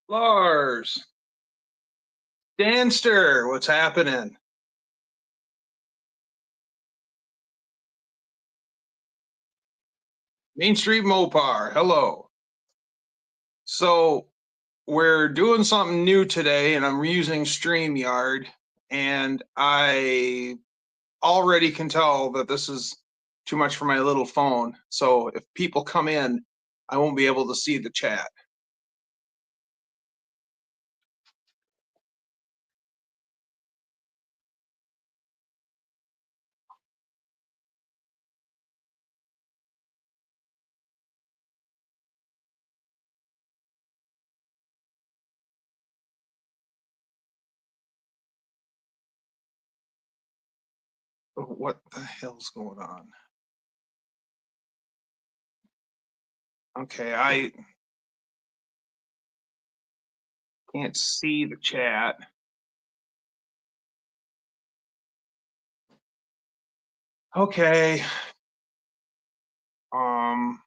Lars, Danster, what's happening? Main Street Mopar, hello. So we're doing something new today, and I'm using StreamYard, and I already can tell that this is too much for my little phone. So if people come in, I won't be able to see the chat. What the hell's going on? Okay, I can't see the chat. Okay. Um,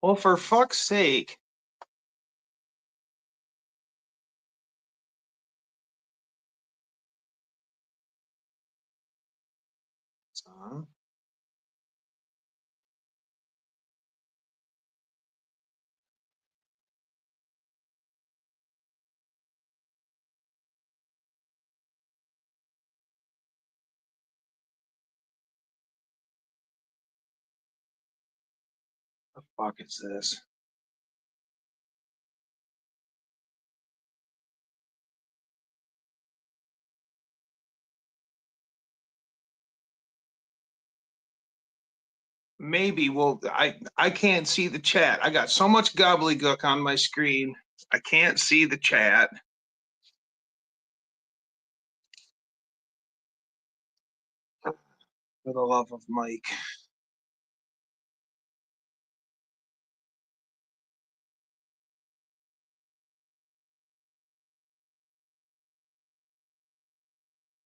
well, for fuck's sake. The fuck is this? Maybe. Well, I can't see the chat. I got so much gobbledygook on my screen. I can't see the chat. For the love of Mike.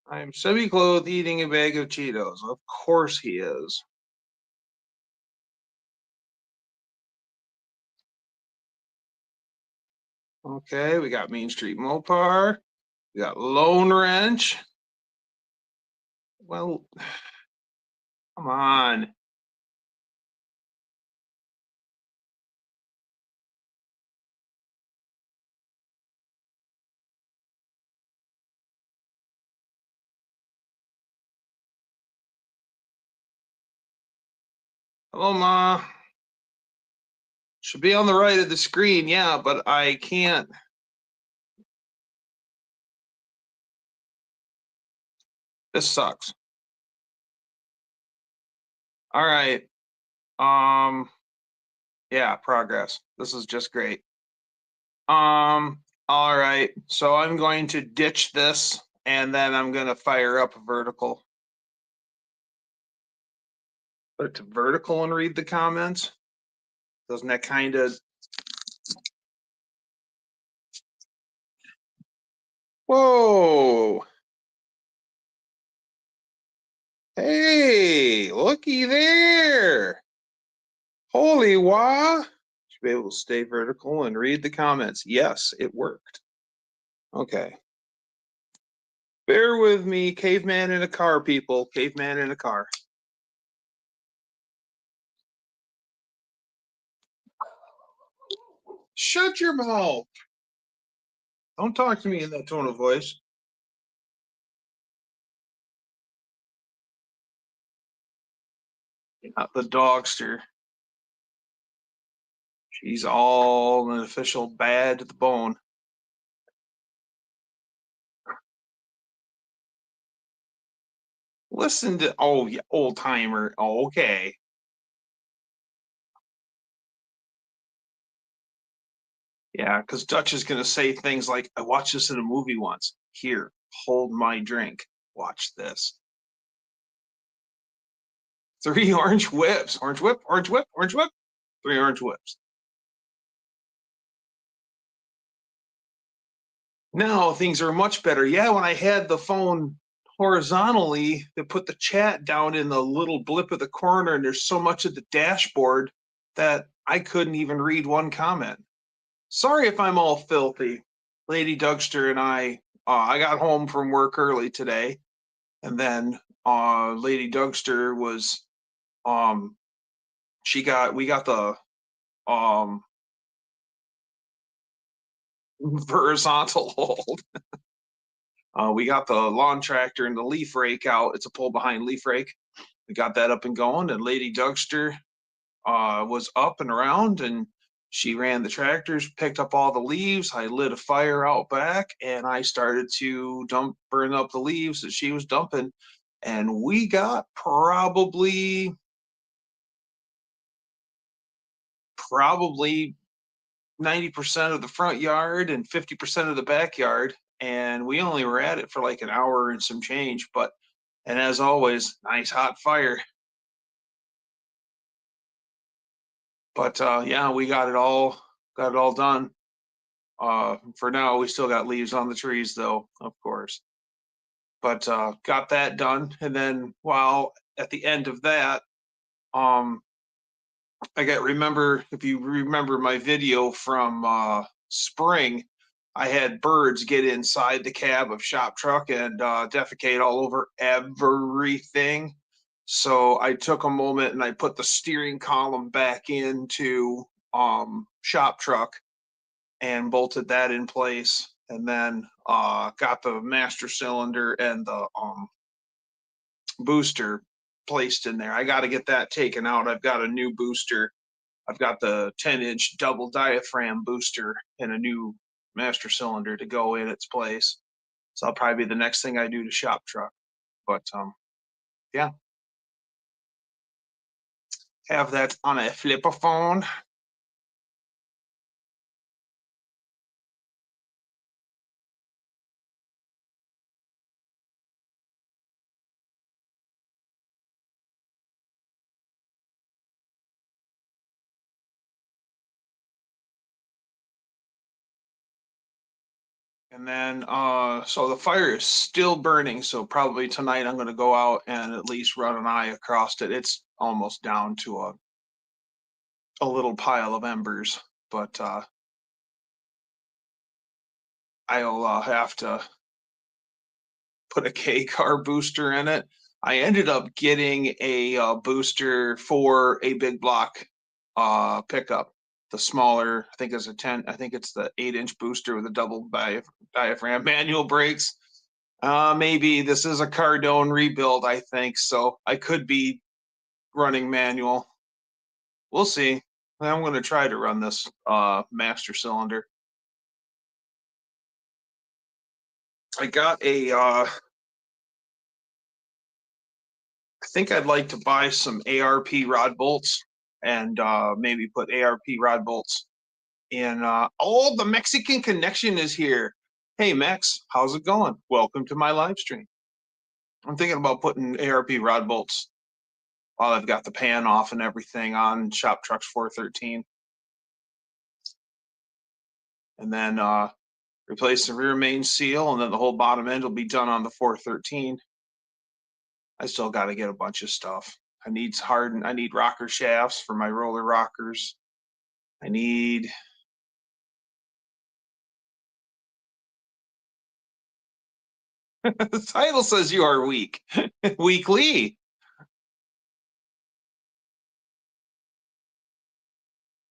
I am semi-clothed eating a bag of Cheetos. Of course he is. Okay, we got Main Street Mopar. We got Lone Wrench. Well, come on. Hello, Ma. Should be on the right of the screen, yeah, but I can't. This sucks. All right. Yeah, progress. This is just great. All right. So I'm going to ditch this and then I'm going to fire up vertical. Put it to vertical and read the comments. Doesn't that kind of... Whoa. Hey, looky there. Holy wah. Should be able to stay vertical and read the comments. Yes, it worked. Okay. Bear with me, caveman in a car, people. Caveman in a car. Shut your mouth. Don't talk to me in that tone of voice. Not the dogster. She's all an official bad to the bone. Listen to, oh, yeah, old timer. Oh, okay. Yeah, because Dutch is going to say things like, I watched this in a movie once. Here, hold my drink. Watch this. 3 orange whips. Orange whip, orange whip, orange whip. 3 orange whips. Now things are much better. Yeah, when I had the phone horizontally, they put the chat down in the little blip of the corner, and there's so much of the dashboard that I couldn't even read one comment. Sorry if I'm all filthy. Lady Dougster and I got home from work early today, and then Lady Dougster was we got the horizontal hold. We got the lawn tractor and the leaf rake out. It's a pull behind leaf rake. We got that up and going, and Lady Dougster was up and around, and she ran the tractors, picked up all the leaves. I lit a fire out back, and I started to burn up the leaves that she was dumping. And we got probably 90% of the front yard and 50% of the backyard. And we only were at it for like an hour and some change. And as always, nice hot fire. But yeah, we got it all done. For now, we still got leaves on the trees, though, of course. But got that done, and then while at the end of that, if you remember my video from spring, I had birds get inside the cab of shop truck and defecate all over everything. So I took a moment and I put the steering column back into shop truck and bolted that in place, and then got the master cylinder and the booster placed in there. I got to get that taken out. I've got a new booster. I've got the 10-inch double diaphragm booster and a new master cylinder to go in its place. So that'll probably be the next thing I do to shop truck. But yeah, have that on a flipper phone. And then, so the fire is still burning. So probably tonight I'm going to go out and at least run an eye across it. It's almost down to a little pile of embers, but I'll have to put a K-car booster in it. I ended up getting a booster for a big block pickup. The smaller, I think it's the 8-inch booster with a double diaphragm manual brakes. Maybe this is a Cardone rebuild, I think, so I could be running manual. We'll see. I'm going to try to run this master cylinder. I got I think I'd like to buy some ARP rod bolts and maybe put ARP rod bolts in. Oh, the Mexican connection is here. Hey, Mex, how's it going? Welcome to my live stream. I'm thinking about putting ARP rod bolts while I've got the pan off and everything on Shop Trucks 413. And then replace the rear main seal, and then the whole bottom end will be done on the 413. I still got to get a bunch of stuff. I need rocker shafts for my roller rockers. I need the title says you are weak. Weekly.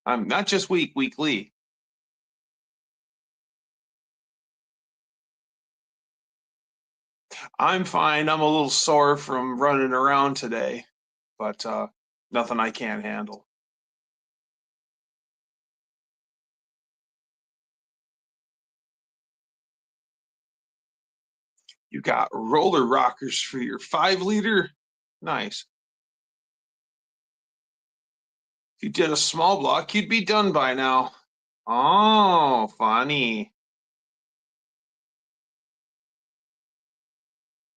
I'm not just weak, weekly. I'm fine. I'm a little sore from running around today, but nothing I can't handle. You got roller rockers for your 5-liter? Nice. If you did a small block, you'd be done by now. Oh, funny.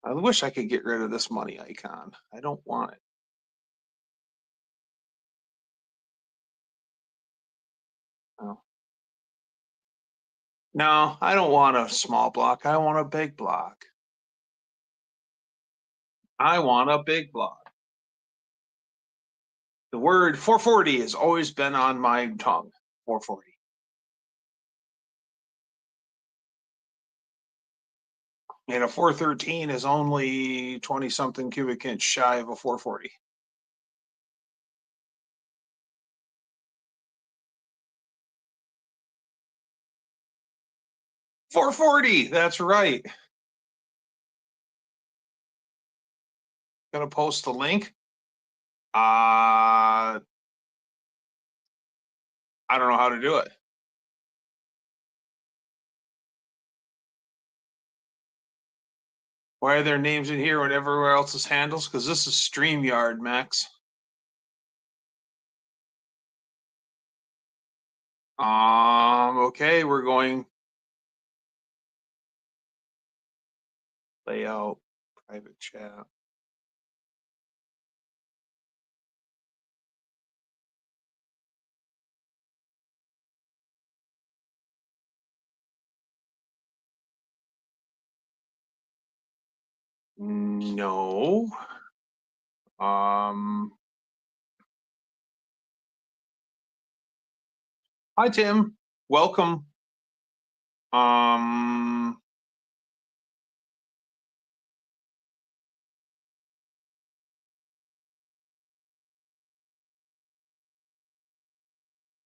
I wish I could get rid of this money icon. I don't want it. Oh. No, I don't want a small block. I want a big block. I want a big blog. The word 440 has always been on my tongue. 440. And a 413 is only 20 something cubic inch shy of a 440. $440, that's right. Gonna post the link. I don't know how to do it. Why are their names in here when everywhere else is handles? Because this is StreamYard, Max. Okay, we're going layout, private chat. No. Hi, Tim. Welcome.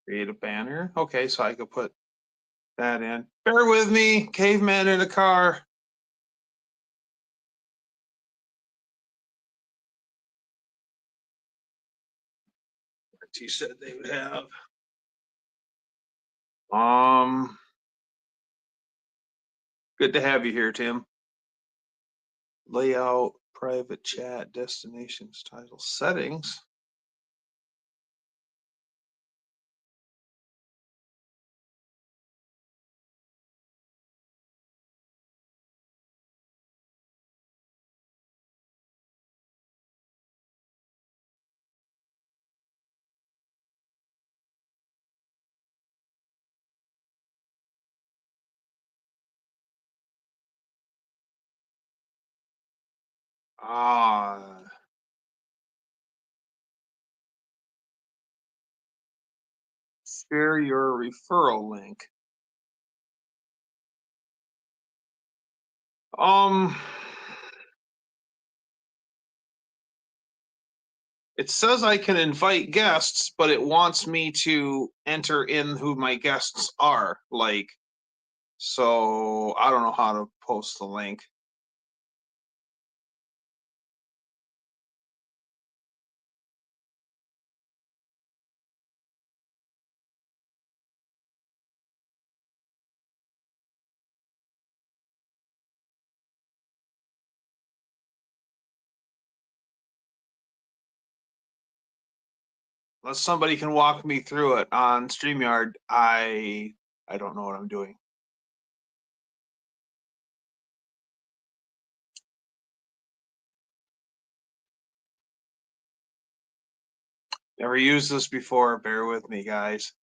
Create a banner. Okay, so I could put that in. Bear with me, caveman in a car. He said they would have. Good to have you here, Tim. Layout, private chat, destinations, title, settings. Share your referral link. It says I can invite guests, but it wants me to enter in who my guests are. Like, so I don't know how to post the link. Unless somebody can walk me through it on StreamYard, I don't know what I'm doing. Never used this before. Bear with me, guys.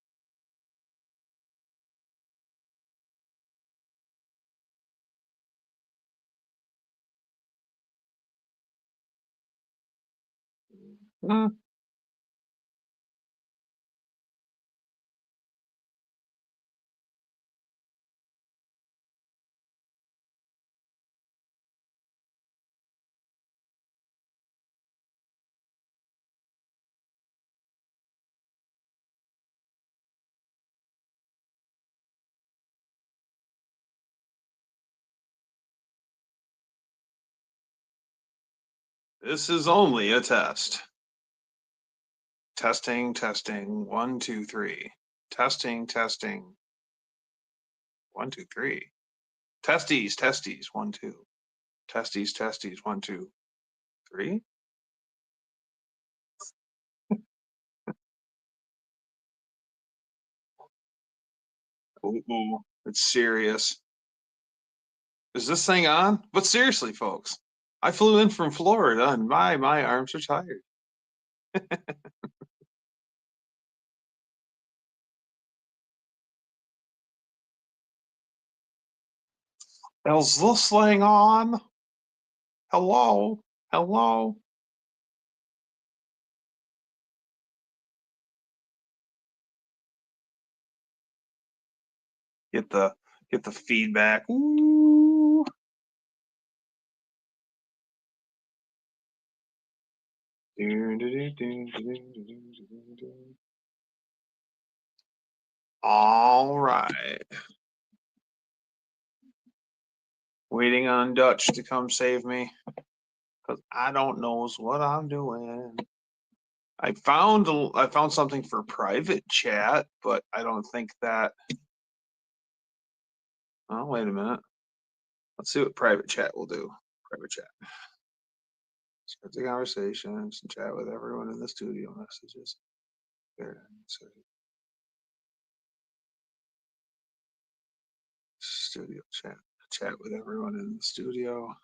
This is only a test. Testing, testing, 1, 2, 3. Testing, testing. 1, 2, 3. Testes, testes, 1, 2. Testes, testes, 1, 2, 3. Ooh, it's serious. Is this thing on? But seriously, folks, I flew in from Florida and my arms are tired. Is this thing on? Hello? Hello? Get the feedback. Ooh. All right. Waiting on Dutch to come save me because I don't knows what I'm doing. I found something for private chat, but I don't think that. Oh, wait a minute. Let's see what private chat will do. Private chat. Start the conversations and chat with everyone in the studio messages. There. Studio chat. Chat with everyone in the studio.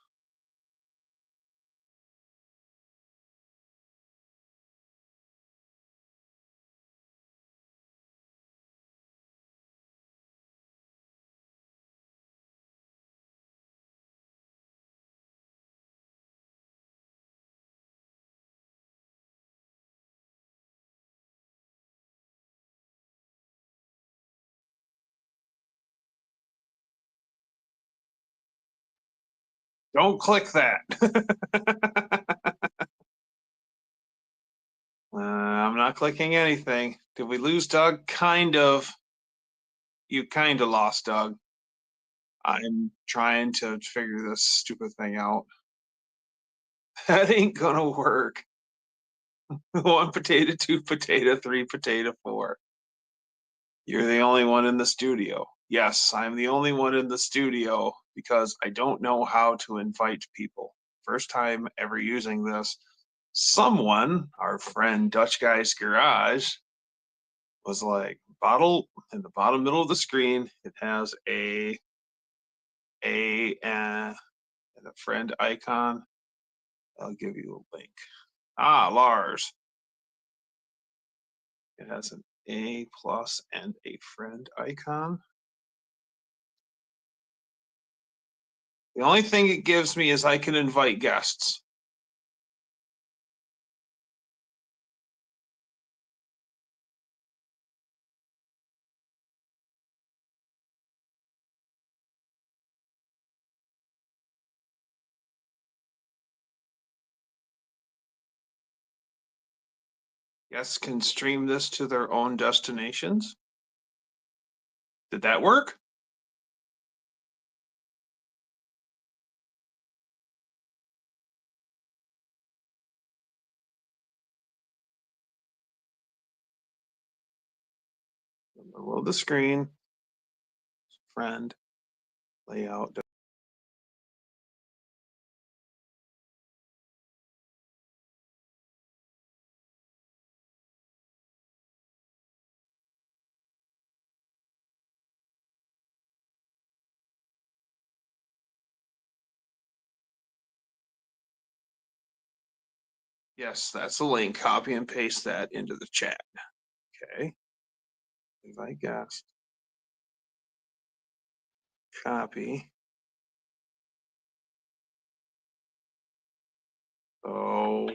Don't click that. I'm not clicking anything. Did we lose Doug? Kind of. You kind of lost Doug. I'm trying to figure this stupid thing out. That ain't gonna work. 1 potato, 2 potato, 3 potato, 4. You're the only one in the studio. Yes, I'm the only one in the studio because I don't know how to invite people. First time ever using this. Someone, our friend Dutch Guy's Garage, was like, bottle in the bottom middle of the screen, it has a and a friend icon. I'll give you a link. Lars. It has an A plus and a friend icon. The only thing it gives me is I can invite guests. Guests can stream this to their own destinations. Did that work? Below the screen, friend, layout. Yes, that's the link. Copy and paste that into the chat. Okay. Invite guest. Copy. Oh.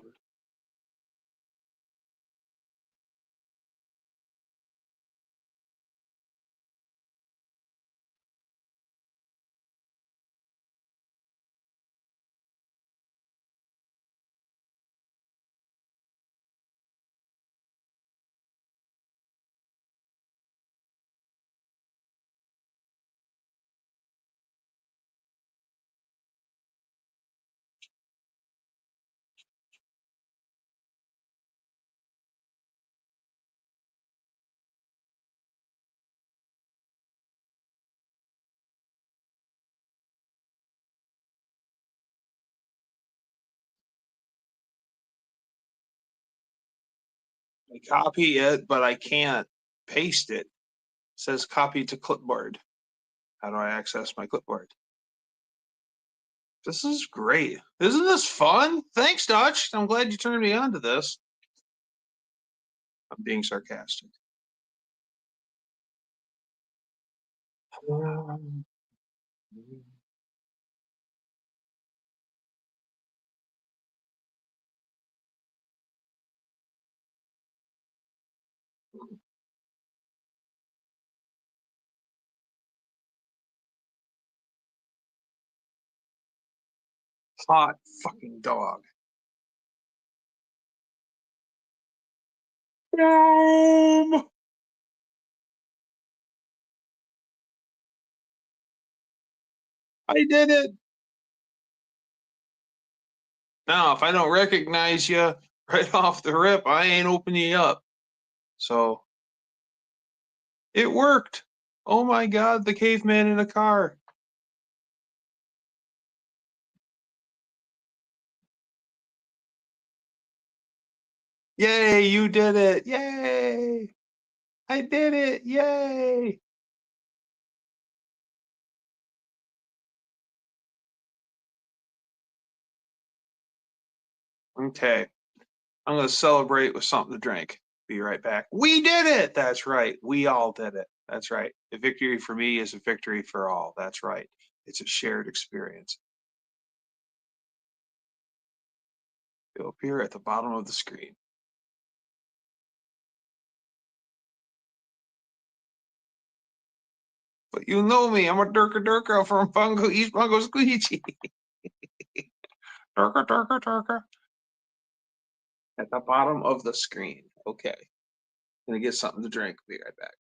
I copy it, but I can't paste it. It says copy to clipboard. How do I access my clipboard? This is great. Isn't this fun? Thanks, Dutch. I'm glad you turned me on to this. I'm being sarcastic. Hot fucking dog. Boom! I did it. Now, if I don't recognize you right off the rip, I ain't opening you up. So it worked. Oh my God, the caveman in a car. Yay, you did it. Yay. I did it. Yay. Okay. I'm going to celebrate with something to drink. Be right back. We did it. That's right. We all did it. That's right. A victory for me is a victory for all. That's right. It's a shared experience. It'll appear at the bottom of the screen. But you know me. I'm a Durka from Bungo East Bungo Squeegee. Durka. At the bottom of the screen. Okay. Gonna get something to drink. Be right back.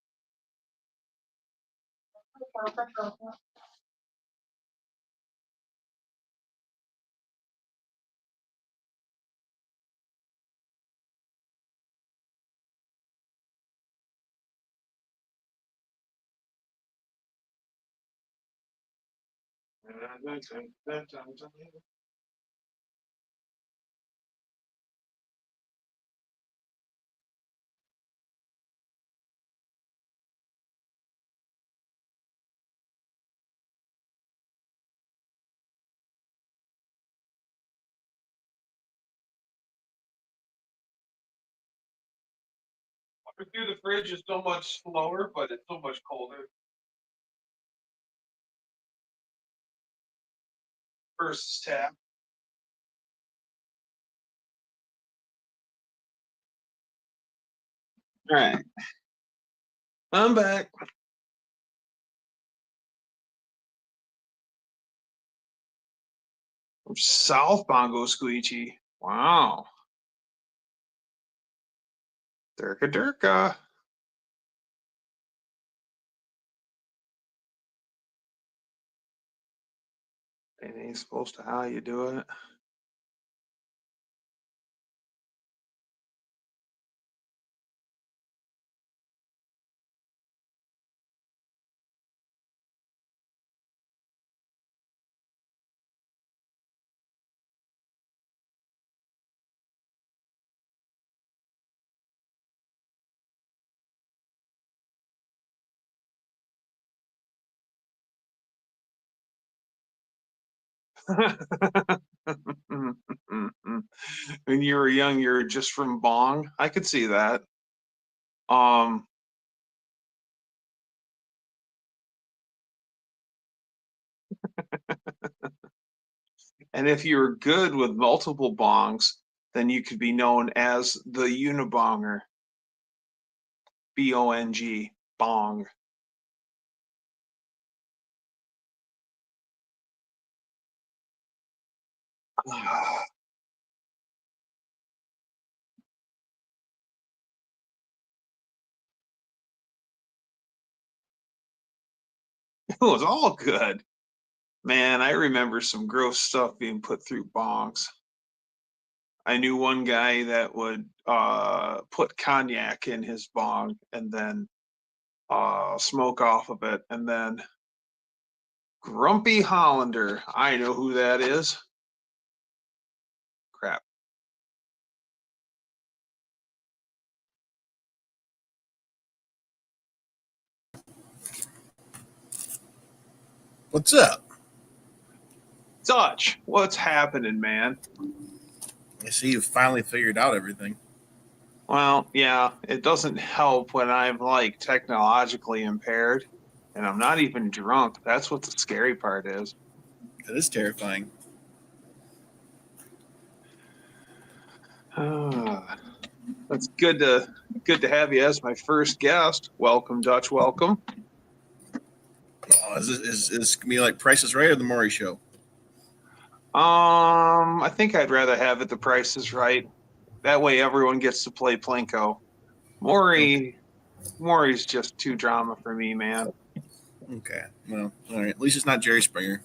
Through the fridge is so much slower, but it's so much colder. Versus tap. All right. I'm back. From South Bongo Squeegee. Wow. Durka. It ain't supposed to how you do it. When you were young, you were just from Bong. I could see that. And if you were good with multiple bongs, then you could be known as the Unibonger. B-O-N-G, bong. It was all good. Man, I remember some gross stuff being put through bongs. I knew one guy that would put cognac in his bong and then smoke off of it. And then Grumpy Hollander. I know who that is. Crap. What's up? Dutch, what's happening, man? I see you've finally figured out everything. Well, yeah, it doesn't help when I'm like technologically impaired and I'm not even drunk. That's what the scary part is. That is terrifying. That's good to have you as my first guest. Welcome, Dutch. Welcome. Oh, is this gonna be like Price is Right or the Maury Show? I think I'd rather have it The Price is Right. That way everyone gets to play Plinko. Maury's just too drama for me, man. Okay. Well, all right. At least it's not Jerry Springer.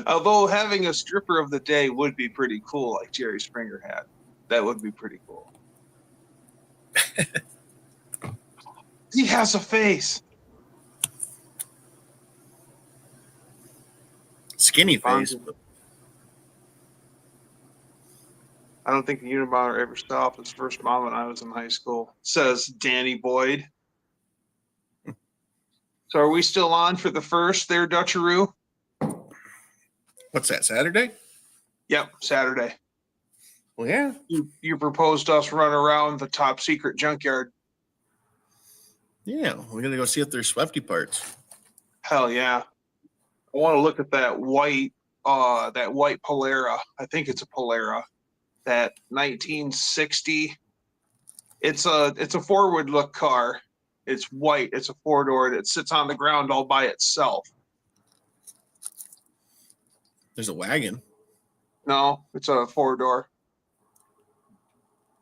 Although having a stripper of the day would be pretty cool, like Jerry Springer had. That would be pretty cool. He has a face. Skinny face. But I don't think the Unabomber ever stopped his first mom when I was in high school, says Danny Boyd. So are we still on for the first there, Dutcheroo? what's that, Saturday? Yep, Saturday. Well, yeah. You proposed us run around the top secret junkyard. Yeah. We're going to go see if there's Swifty parts. Hell yeah. I want to look at that white Polera. I think it's a Polera. That 1960. It's a forward look car. It's white. It's a four-door that sits on the ground all by itself. There's a wagon. No, it's a four-door.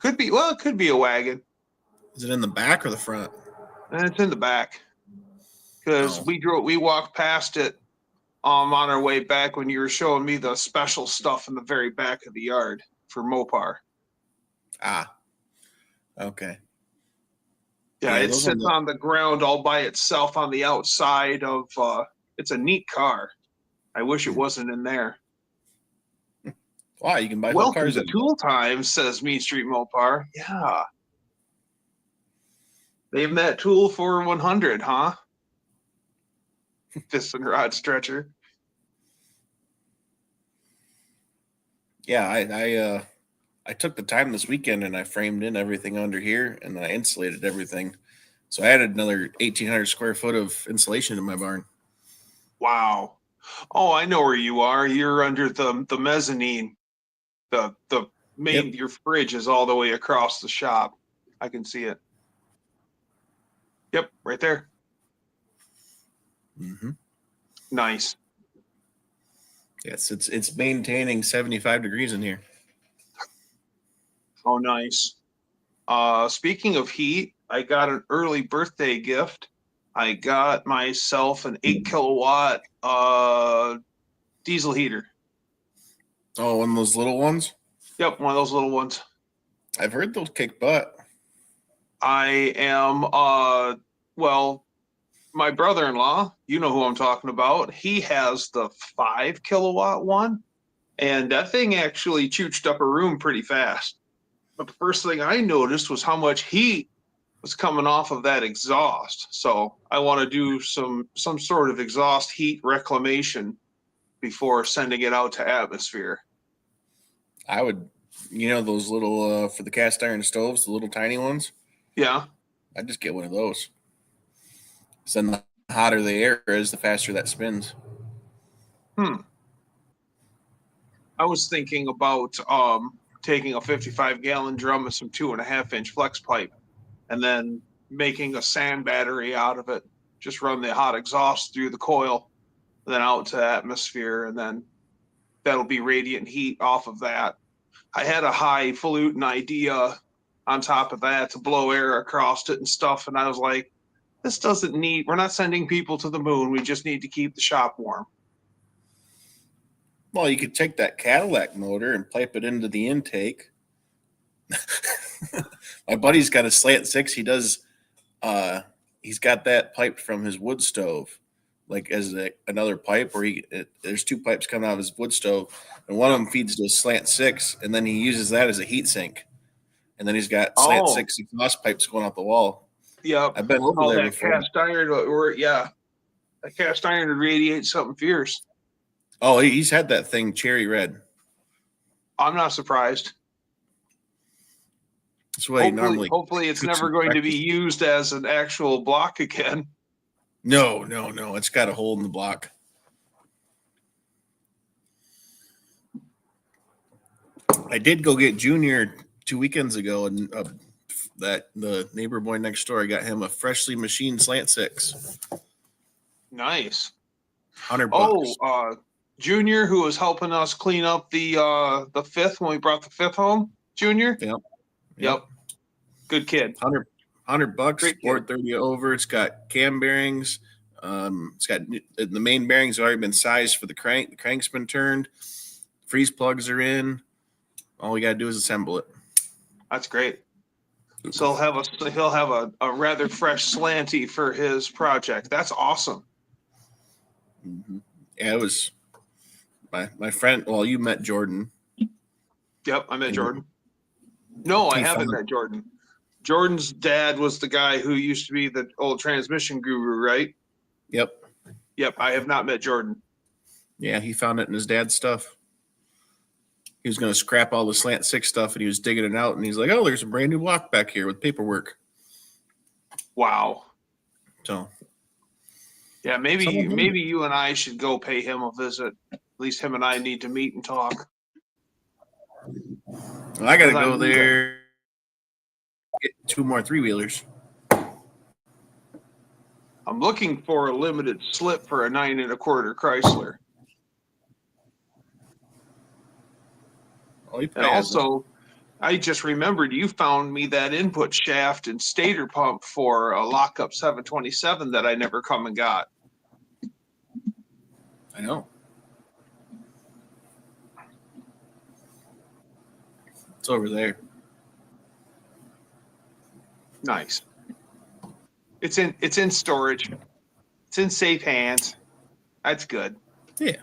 It could be a wagon. Is it in the back or the front? And it's in the back. Because we walked past it on our way back when you were showing me the special stuff in the very back of the yard for Mopar. Ah. Okay. Yeah, it sits on the ground all by itself on the outside of it's a neat car. I wish it wasn't in there. Wow, you can buy Welcome cars to Tool Time, says Mean Street Mopar. Yeah. Name that tool for 100, huh? Piston rod stretcher. Yeah, I took the time this weekend and I framed in everything under here and then I insulated everything. So I added another 1,800 square foot of insulation in my barn. Wow. Oh, I know where you are. You're under the mezzanine. The main Your fridge is all the way across the shop. I can see it. Yep, right there. Mm-hmm. Nice. Yes, it's maintaining 75 degrees in here. Oh, nice. Speaking of heat, I got an early birthday gift. I got myself an 8 kilowatt diesel heater. Oh, one of those little ones? Yep, one of those little ones. I've heard those kick butt. I am my brother-in-law, you know who I'm talking about, he has the 5 kilowatt one, and that thing actually chooched up a room pretty fast. But the first thing I noticed was how much heat was coming off of that exhaust. So I want to do some sort of exhaust heat reclamation before sending it out to atmosphere. I would, those little for the cast iron stoves, the little tiny ones. Yeah. I'd just get one of those. So then the hotter the air is, the faster that spins. I was thinking about taking a 55-gallon drum and some 2.5-inch flex pipe and then making a sand battery out of it. Just run the hot exhaust through the coil, then out to atmosphere, and then that'll be radiant heat off of that. I had a highfalutin idea on top of that to blow air across it and stuff, and I was like, we're not sending people to the moon. We just need to keep the shop warm. Well, you could take that Cadillac motor and pipe it into the intake. My buddy's got a slant 6. He does. He's got that piped from his wood stove, like as another pipe where there's 2 pipes coming out of his wood stove, and one of them feeds to a slant 6, and then he uses that as a heat sink, and then he's got slant 6 exhaust pipes going out the wall. Yeah, I've been over there before. Cast iron, that cast iron would radiate something fierce. Oh, he's had that thing cherry red. I'm not surprised. That's why hopefully it's never going to be used as an actual block again. No. It's got a hole in the block. I did go get Junior 2 weekends ago, and the neighbor boy next door, I got him a freshly machined slant 6. Nice. $100. Junior, who was helping us clean up the fifth when we brought the fifth home. Junior. Yep. Yep. Good kid. $100, Great Sport kid. 30 over. It's got cam bearings. It's got the main bearings have already been sized for the crank. The crank's been turned. Freeze plugs are in. All we gotta do is assemble it. That's great. So he'll have a rather fresh slanty for his project. That's awesome. Mm-hmm. Yeah, it was my friend. Well, you met Jordan. Yep, I met Jordan. No, I haven't met Jordan. Jordan's dad was the guy who used to be the old transmission guru, right? Yep. Yep, I have not met Jordan. Yeah, he found it in his dad's stuff. He was going to scrap all the slant six stuff, and he was digging it out, and he's like, "Oh, there's a brand new block back here with paperwork." Wow. So, yeah, maybe you and I should go pay him a visit. At least him and I need to meet and talk. Well, I got to go there. Get 2 more 3-wheelers. I'm looking for a limited slip for a 9 1/4 Chrysler. And also, I just remembered you found me that input shaft and stator pump for a lockup 727 that I never come and got. I know. It's over there. Nice. It's in storage. It's in safe hands. That's good. Yeah.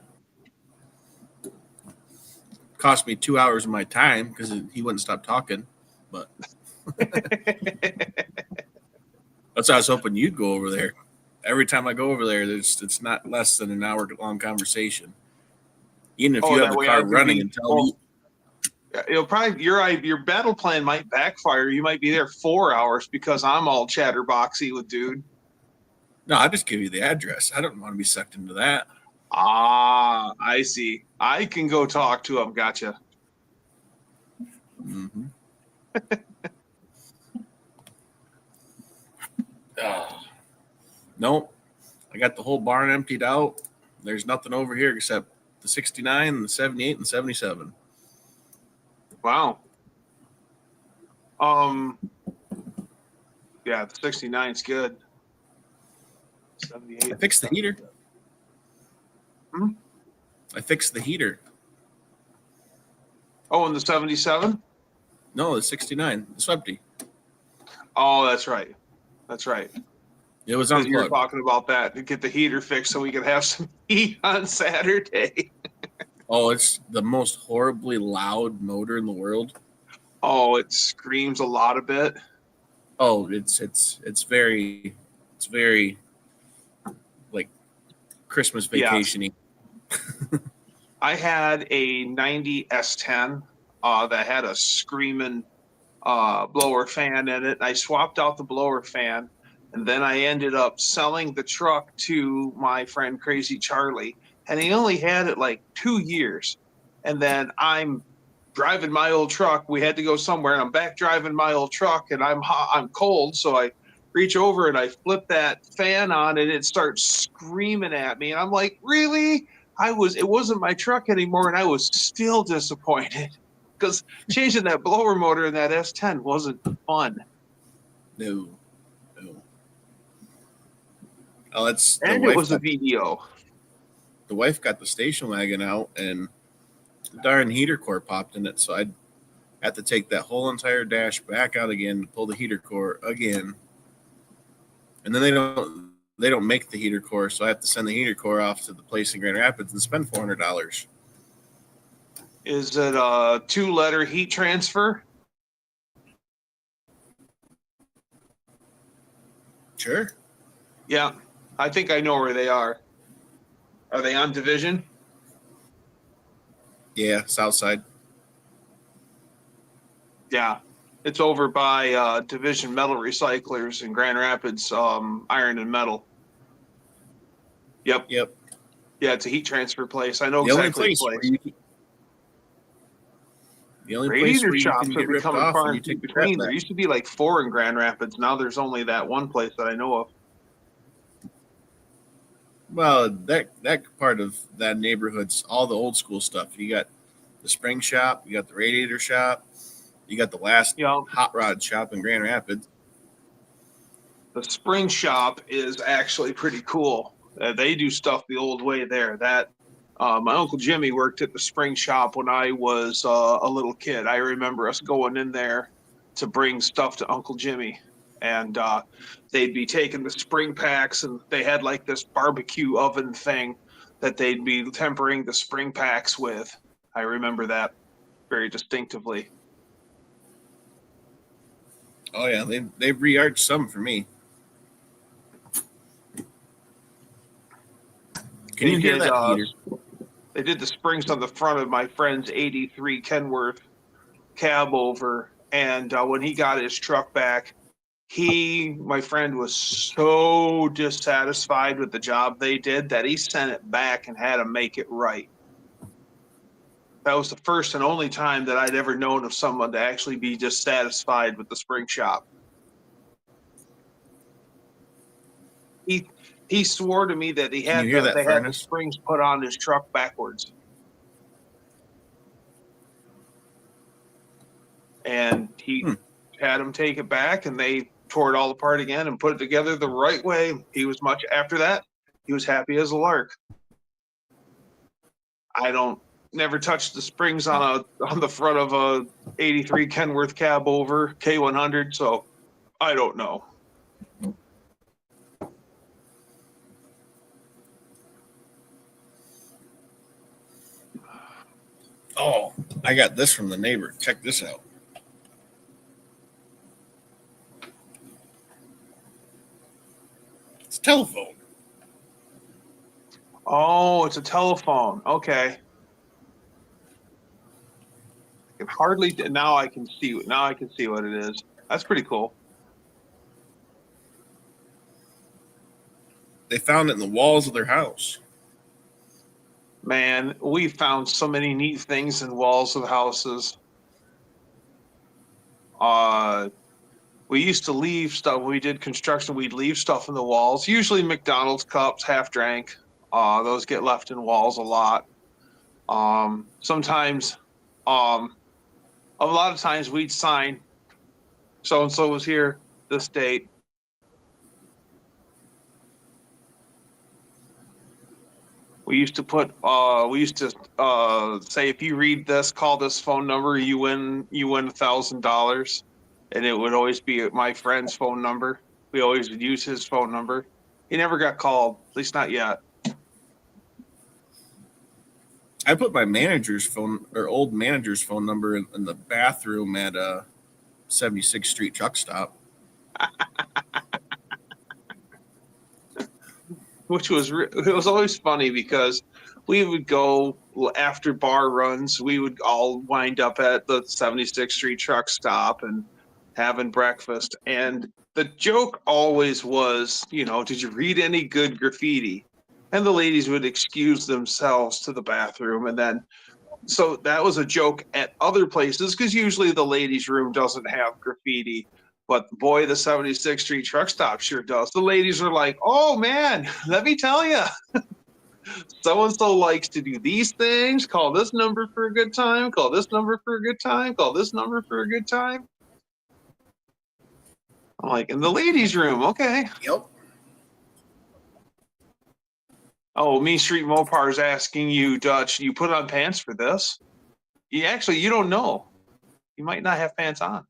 Cost me 2 hours of my time because he wouldn't stop talking, but that's why I was hoping you'd go over there. Every time I go over there, it's not less than an hour long conversation. Even if you have the car running and tell me, it'll probably your battle plan might backfire. You might be there 4 hours because I'm all chatterboxy with dude. No, I'll just give you the address. I don't want to be sucked into that. Ah, I see. I can go talk to him. Gotcha. Mm-hmm. Nope. I got the whole barn emptied out. There's nothing over here except the 69, the 78, and 77. Wow. Yeah, the 69's good. 78. I fixed the heater. I fixed the heater. Oh, and the 77? No, the 69. It's empty. Oh, that's right. That's right. It was unplugged. unplugged. You were talking about that to get the heater fixed so we could have some heat on Saturday. Oh, it's the most horribly loud motor in the world. Oh, it screams a lot a bit. Oh, it's very like Christmas vacation-y. Yes. I had a 90 S10 that had a screaming blower fan in it. I swapped out the blower fan, and then I ended up selling the truck to my friend Crazy Charlie, and he only had it like 2 years. And then I'm driving my old truck. We had to go somewhere, and I'm back driving my old truck, and I'm cold, so I reach over and I flip that fan on, and it starts screaming at me, and I'm like, really? It wasn't my truck anymore, and I was still disappointed because changing that blower motor in that S10 wasn't fun. No. Oh, and it was a VDO. The wife got the station wagon out, and the darn heater core popped in it, so I had to take that whole entire dash back out again to pull the heater core again. And then they don't make the heater core, so I have to send the heater core off to the place in Grand Rapids and spend $400. Is it a 2-letter heat transfer? Sure. Yeah, I think I know where they are. Are they on Division? Yeah, South Side. Yeah, it's over by Division Metal Recyclers in Grand Rapids, Iron and Metal. Yep. Yeah, it's a heat transfer place. I know exactly the place. The only place where you can get ripped off and you take between. There used to be like 4 in Grand Rapids. Now there's only that one place that I know of. Well, that part of that neighborhood's all the old school stuff. You got the spring shop, you got the radiator shop, you got the last You know, hot rod shop in Grand Rapids. the spring shop is actually pretty cool. They do stuff the old way there. That my uncle Jimmy worked at the spring shop when I was a little kid. I remember us going in there to bring stuff to Uncle Jimmy, and they'd be taking the spring packs, and they had like this barbecue oven thing that they'd be tempering the spring packs with. I remember that very distinctively. Oh yeah, they've re-arched some for me. Can They you hear did that heater? they did the springs on the front of my friend's '83 Kenworth cab over, and when he got his truck back, my friend was so dissatisfied with the job they did that he sent it back and had to make it right. That was the first and only time that I'd ever known of someone to actually be dissatisfied with the spring shop. He swore to me that Can you hear that they had the furnace? springs put on his truck backwards. And he had him take it back, and they tore it all apart again and put it together the right way. He was after that, he was happy as a lark. I don't never touched the springs on the front of a '83 Kenworth cab over K100, so I don't know. Oh, I got this from the neighbor. Check this out. It's a telephone. Oh, it's a telephone. Okay. I can hardly now I can see what it is. That's pretty cool. They found it in the walls of their house. Man, we found so many neat things in walls of houses. We used to leave stuff when we did construction. We'd leave stuff in the walls. Usually McDonald's cups, half drank. Those get left in walls a lot. Sometimes, a lot of times we'd sign so and so was here this date. We used to say, if you read this, call this phone number, you win $1,000, and it would always be my friend's phone number. We always would use his phone number. He never got called, at least not yet. I put my manager's phone or old manager's phone number in the bathroom at 76th Street truck stop. It was always funny because we would go after bar runs. We would all wind up at the 76th Street truck stop and having breakfast. And the joke always was, did you read any good graffiti? And the ladies would excuse themselves to the bathroom. And then, so that was a joke at other places because usually the ladies' room doesn't have graffiti. But boy, the 76th Street truck stop sure does. The ladies are like, oh man, let me tell you, so and so likes to do these things. Call this number for a good time. Call this number for a good time. Call this number for a good time. I'm like, in the ladies' room, okay. Yep. Oh, Mean Street Mopar is asking you, Dutch, you put on pants for this? You don't know. You might not have pants on.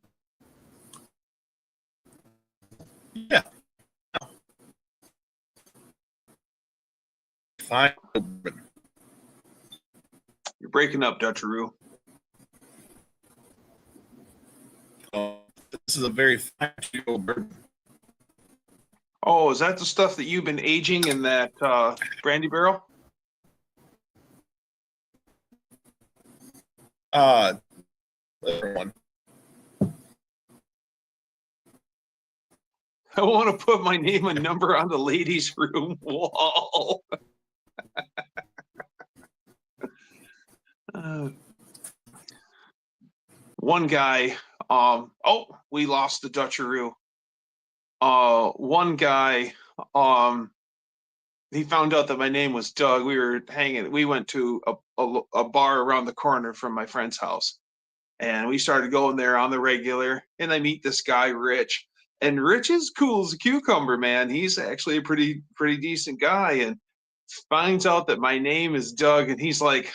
Yeah. Fine. You're breaking up, Dutcheroo. This is a very 5-year-old bourbon. Oh, is that the stuff that you've been aging in that brandy barrel? One. I want to put my name and number on the ladies' room wall. One guy, we lost the Dutcheroo. One guy, he found out that my name was Doug. We were hanging. We went to a bar around the corner from my friend's house, and we started going there on the regular. And I meet this guy, Rich, and Rich is cool as a cucumber, man. He's actually a pretty decent guy, and finds out that my name is Doug, and he's like,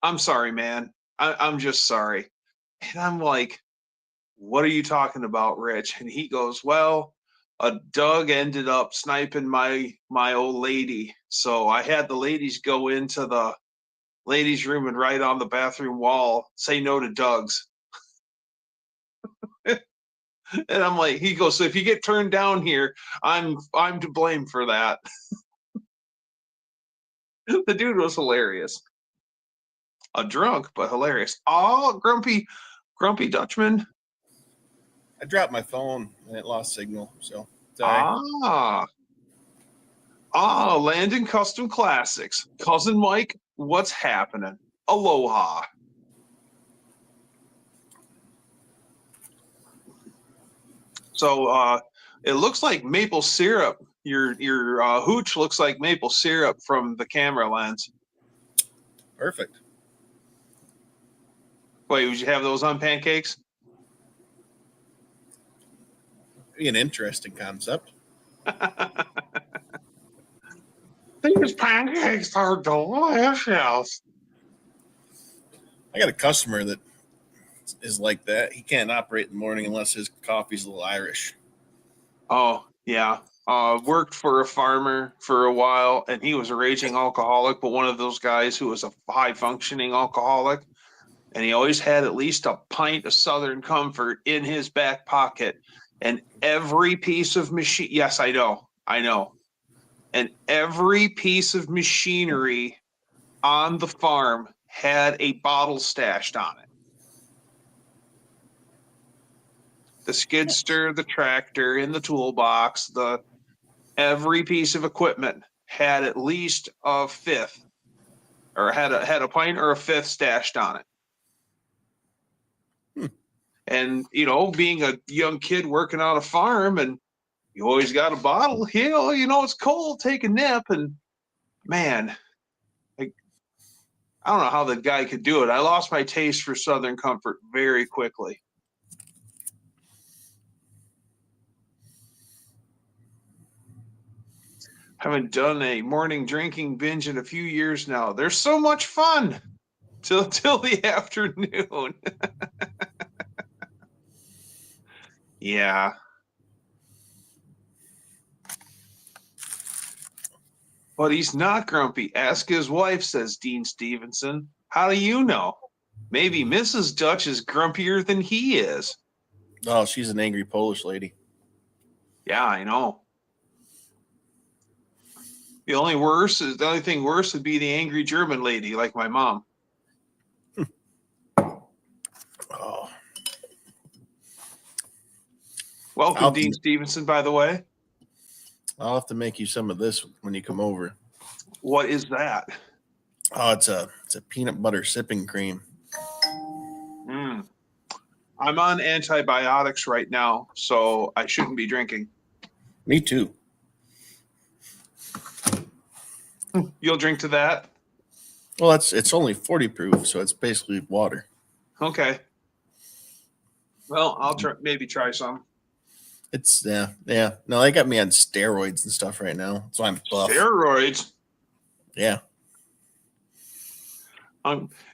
"I'm sorry, man. I'm just sorry." And I'm like, "What are you talking about, Rich?" And he goes, "Well, a Doug ended up sniping my old lady, so I had the ladies go into the ladies' room and write on the bathroom wall, 'Say no to Dougs.'" And I'm like, he goes, "So if you get turned down here, I'm to blame for that." The dude was hilarious. A drunk, but hilarious. Oh, grumpy Dutchman. I dropped my phone and it lost signal. So sorry. Landon Custom Classics. Cousin Mike, what's happening? Aloha. So it looks like maple syrup. Your hooch looks like maple syrup from the camera lens. Perfect. Wait, would you have those on pancakes? Be an interesting concept. These pancakes are delicious. I got a customer that is like that. He can't operate in the morning unless his coffee's a little Irish. Oh, yeah. Worked for a farmer for a while, and he was a raging alcoholic, but one of those guys who was a high functioning alcoholic. And he always had at least a pint of Southern Comfort in his back pocket. And every piece of machine, yes, I know. And every piece of machinery on the farm had a bottle stashed on it. The skid steer, the tractor, in the toolbox, every piece of equipment had at least a fifth, or had a pint or a fifth stashed on it. And being a young kid working on a farm, and you always got a bottle. It's cold, take a nip. And man, I don't know how the guy could do it. I lost my taste for Southern Comfort very quickly. Haven't done a morning drinking binge in a few years now. They're so much fun till the afternoon. Yeah. But he's not grumpy. Ask his wife, says Dean Stevenson. How do you know? Maybe Mrs. Dutch is grumpier than he is. Oh, she's an angry Polish lady. Yeah, I know. The only thing worse would be the angry German lady like my mom. Oh. Welcome, Dean Stevenson, by the way. I'll have to make you some of this when you come over. What is that? Oh, it's a peanut butter sipping cream. I'm on antibiotics right now, so I shouldn't be drinking. Me too. You'll drink to that? Well, it's only 40 proof, so it's basically water. Okay. Well, I'll maybe try some. It's yeah. No, they got me on steroids and stuff right now, so I'm buff. Steroids? Yeah.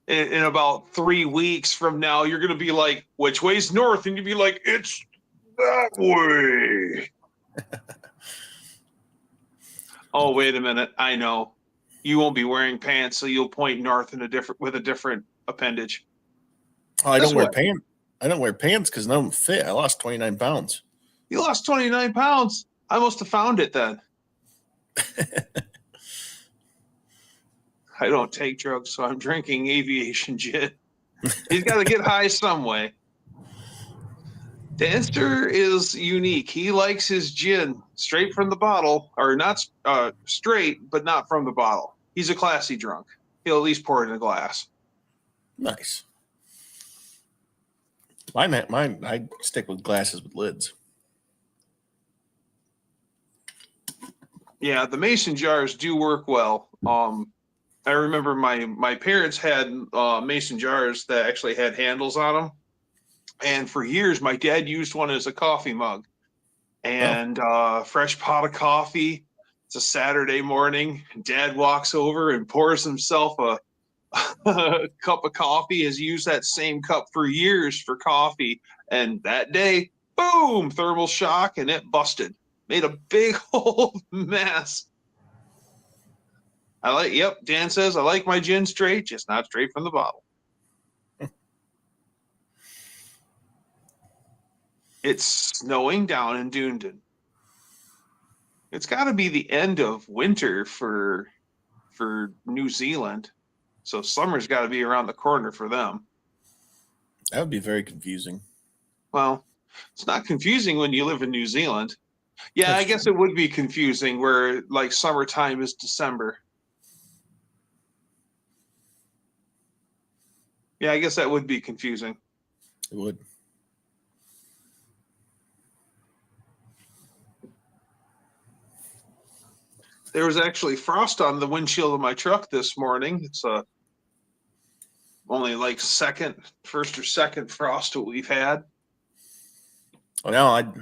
In about 3 weeks from now, you're gonna be like, "Which way's north?" And you'd be like, "It's that way." Oh, wait a minute. I know. You won't be wearing pants, so you'll point north with a different appendage. Oh, I don't wear pants. I don't wear pants because none of them fit. I lost 29 pounds. You lost 29 pounds. I must have found it then. I don't take drugs, so I'm drinking aviation gin. He's got to get high some way. Danster is unique. He likes his gin straight from the bottle, or not straight, but not from the bottle. He's a classy drunk. He'll at least pour it in a glass. Nice. Mine, I stick with glasses with lids. Yeah, the mason jars do work well. I remember my parents had mason jars that actually had handles on them, and for years my dad used one as a coffee mug. Oh, And fresh pot of coffee. It's a Saturday morning. Dad walks over and pours himself a cup of coffee. Has used that same cup for years for coffee, and that day, boom, thermal shock, and it busted. Made a big old mess. Yep, Dan says, I like my gin straight, just not straight from the bottle. It's snowing down in Dunedin. It's got to be the end of winter for New Zealand. So summer's got to be around the corner for them. that would be very confusing. Well, it's not confusing when you live in New Zealand. Yeah, That's I guess true. it would be confusing where like summertime is December. Yeah, I guess that would be confusing. It would. There was actually frost on the windshield of my truck this morning. It's only like first or second frost that we've had. Well, now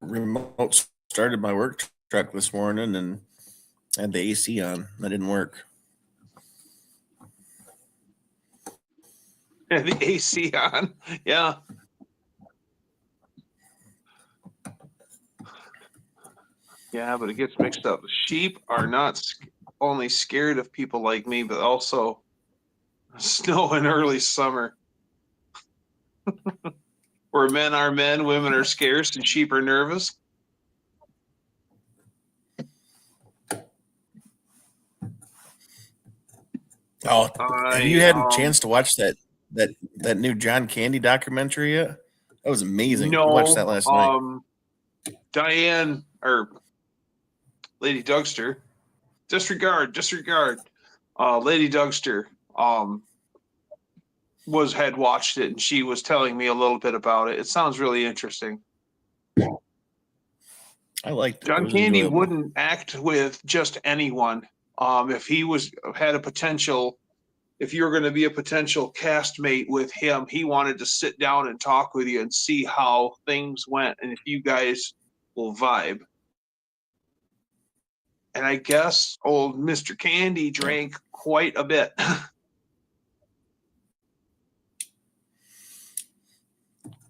remote started my work truck this morning and had the AC on. That didn't work. And the AC on. Yeah. Yeah, but it gets mixed up. Sheep are not only scared of people like me, but also snow in early summer. Where men are men, women are scarce, and sheep are nervous. Oh, have you I had a chance to watch that new John Candy documentary yet? That was amazing. We watched that no last night. Diane or Lady Dougster, disregard. Lady Dougster had watched it, and she was telling me a little bit about it. It sounds really interesting. I liked it. It John was Candy enjoyable. wouldn't act with just anyone. If he had a potential, if you were going to be a potential castmate with him, he wanted to sit down and talk with you and see how things went and if you guys will vibe. And I guess old Mr. Candy drank quite a bit.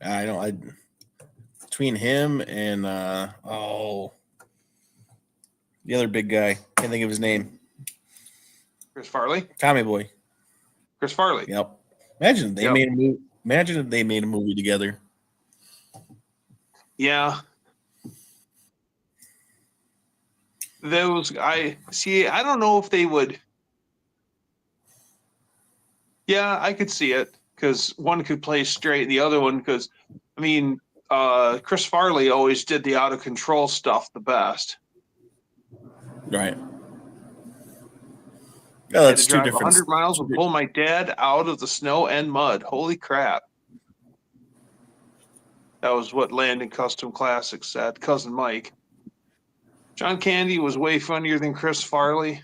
I know. Between him and the other big guy, can't think of his name. Chris Farley. Tommy Boy. Chris Farley. Yep. Imagine they Yep. made a movie. Imagine if they made a movie together. Yeah. I don't know if they would. Yeah, I could see it because one could play straight, the other one because I mean, Chris Farley always did the out of control stuff the best. Right. I Oh, had that's to two drive different. 100 miles and pull my dad out of the snow and mud. Holy crap. That was what Landon Custom Classics said, Cousin Mike. John Candy was way funnier than Chris Farley.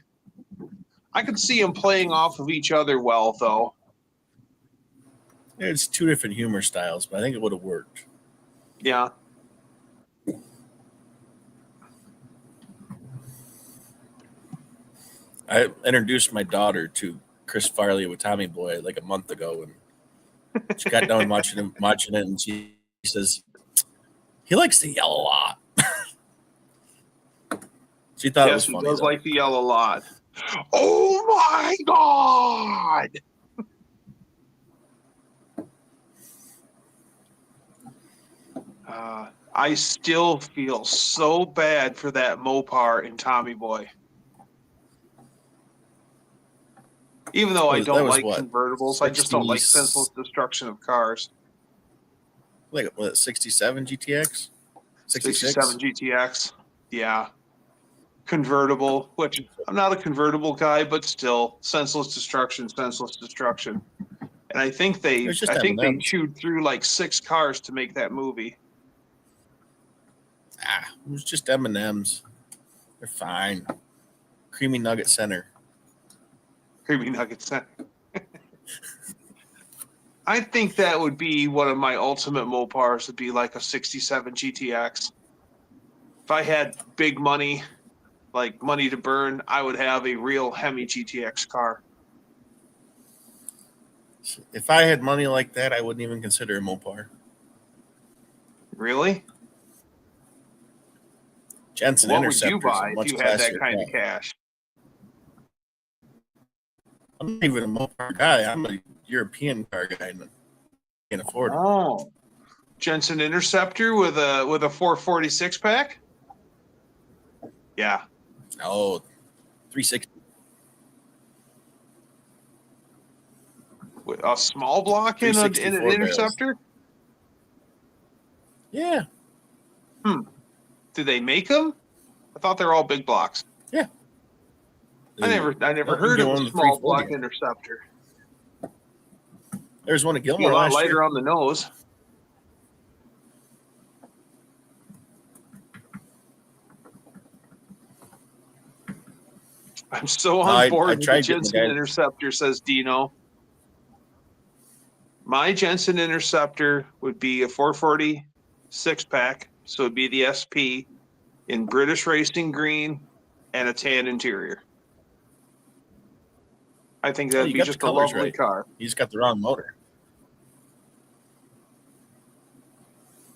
I could see him playing off of each other well, though. It's two different humor styles, but I think it would have worked. Yeah. I introduced my daughter to Chris Farley with Tommy Boy like a month ago, and she got done watching it, and she says he likes to yell a lot. She thought it was Yes, he funny. does Though. like to yell a lot. Oh my God! I still feel so bad for that Mopar in Tommy Boy. Even though I don't like what, convertibles, I just don't like senseless destruction of cars. Like what, 67 GTX? 67 GTX. Yeah. Convertible, which I'm not a convertible guy, but still senseless destruction. And I think they chewed through like 6 cars to make that movie. It was just M&Ms. They're fine. Creamy Nugget Center. Creamy Nugget Center. I think that would be one of my ultimate Mopars, would be like a 67 GTX. If I had big money, like money to burn, I would have a real Hemi GTX car. If I had money like that, I wouldn't even consider a Mopar. Really? Jensen What would you Interceptor is a buy if much you had that classier kind of car. cash? I'm not even a Mopar guy. I'm a European car guy and can't afford it. Oh, Jensen Interceptor with a 446 pack? Yeah. Oh, 360. With a small block in an 364 barrels. Interceptor? Yeah. Do they make them? I thought they were all big blocks. Yeah. I never Nope, heard you of can a own the small 340. block Interceptor. There's one at Be a Gilmore lot last year. lighter on the nose. I'm so on board with the tried getting the Jensen guy. Interceptor, says Dino. My Jensen Interceptor would be a 440 6-pack, so it'd be the SP in British Racing green and a tan interior. I think Oh, that'd you be got just the a colors lovely right. car. You just got the wrong motor.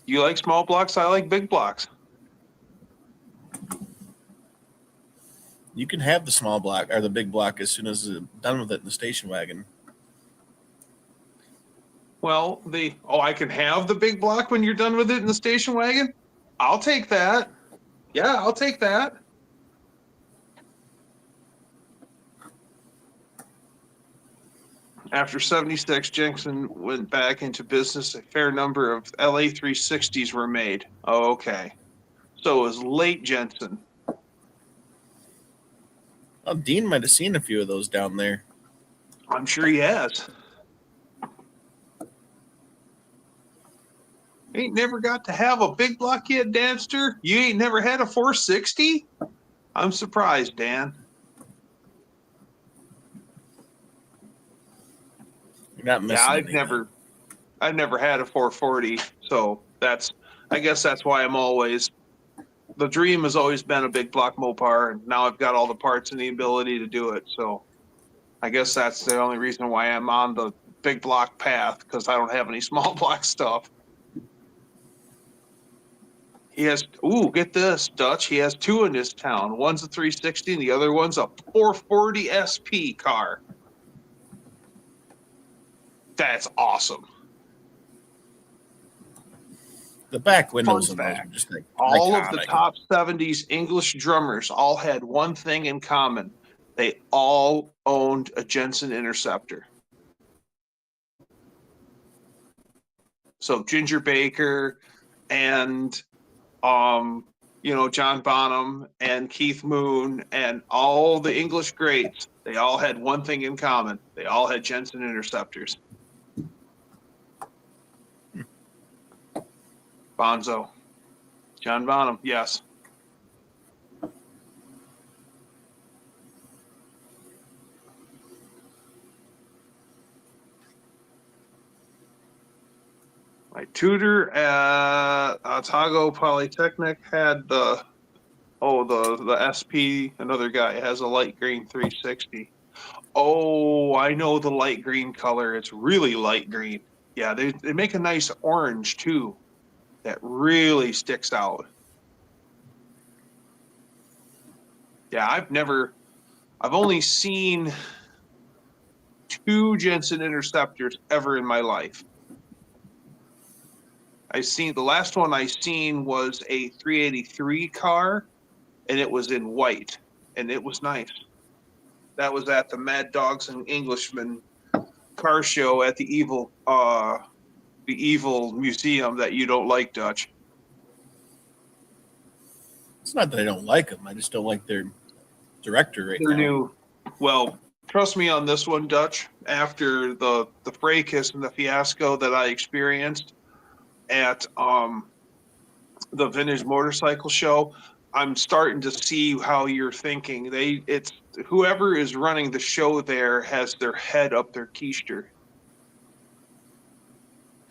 You like small blocks? I like big blocks. You can have the small block or the big block as soon as it's done with it in the station wagon. Well, I can have the big block when you're done with it in the station wagon? I'll take that. Yeah, I'll take that. After 76, Jensen went back into business. A fair number of LA 360s were made. Oh, okay. So it was late Jensen. Well, Dean might have seen a few of those down there. I'm sure he has. Ain't never got to have a big block yet, Danster? You ain't never had a 460? I'm surprised, Dan. You're not missing Yeah, anything. I've never had a 440, so I guess that's why the dream has always been a big block Mopar, and now I've got all the parts and the ability to do it. So I guess that's the only reason why I'm on the big block path, because I don't have any small block stuff. He has, get this, Dutch. He has two in his town. One's a 360 and the other one's a 440 SP car. That's awesome. The back windows Fun on those fact, are just like all iconic. of the top 70s English drummers all had one thing in common. They all owned a Jensen Interceptor. So Ginger Baker and John Bonham and Keith Moon and all the English greats, they all had one thing in common. They all had Jensen Interceptors. Bonzo. John Bonham, yes. My tutor at Otago Polytechnic had the SP. Another guy has a light green 360. Oh, I know the light green color. It's really light green. Yeah, they make a nice orange too. That really sticks out. Yeah, I've only seen 2 Jensen Interceptors ever in my life. The last one I seen was a 383 car, and it was in white, and it was nice. That was at the Mad Dogs and Englishmen car show at the evil museum that you don't like, Dutch. It's not that I don't like them. I just don't like their director right They're now. new. Well, trust me on this one, Dutch. After the fracas and the fiasco that I experienced at the vintage motorcycle show, I'm starting to see how you're thinking. It's whoever is running the show there has their head up their keister.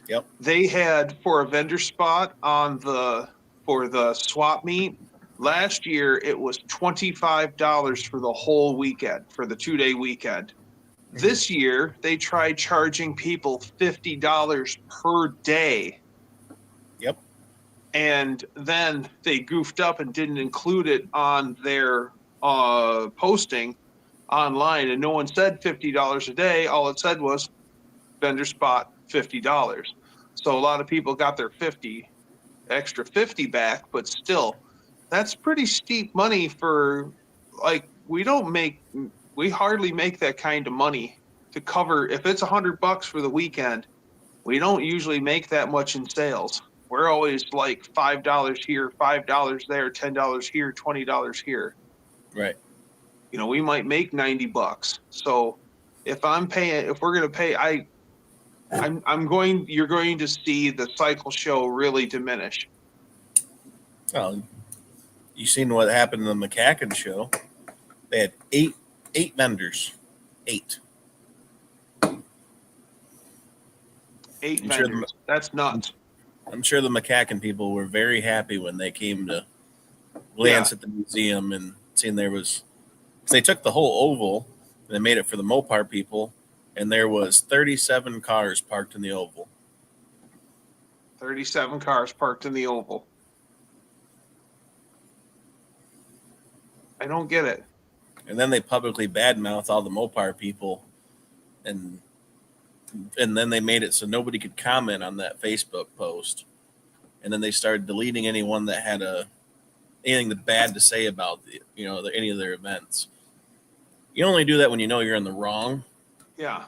Yep. They had for a vendor spot for the swap meet last year, it was $25 for the whole weekend, for the 2-day weekend. This year, they tried charging people $50 per day. Yep. And then they goofed up and didn't include it on their posting online. And no one said $50 a day. All it said was vendor spot $50. So a lot of people got their extra 50 back, but still, that's pretty steep money for, like, we hardly make that kind of money to cover. If it's $100 for the weekend, we don't usually make that much in sales. We're always like $5 here, $5 there, $10 here, $20 here. Right. You know, we might make $90. So if we're going to pay, you're going to see the cycle show really diminish. Well, you seen what happened in the McCacken show? They had eight vendors. 8. Eight vendors. That's nuts. I'm sure the McCacken people were very happy when they came to glance at the museum and seeing there was. They took the whole oval and they made it for the Mopar people, and there was 37 cars parked in the oval. 37 cars parked in the oval. I don't get it. And then they publicly badmouth all the Mopar people, and then they made it so nobody could comment on that Facebook post. And then they started deleting anyone that had anything bad to say about any of their events. You only do that when you know you're in the wrong. Yeah.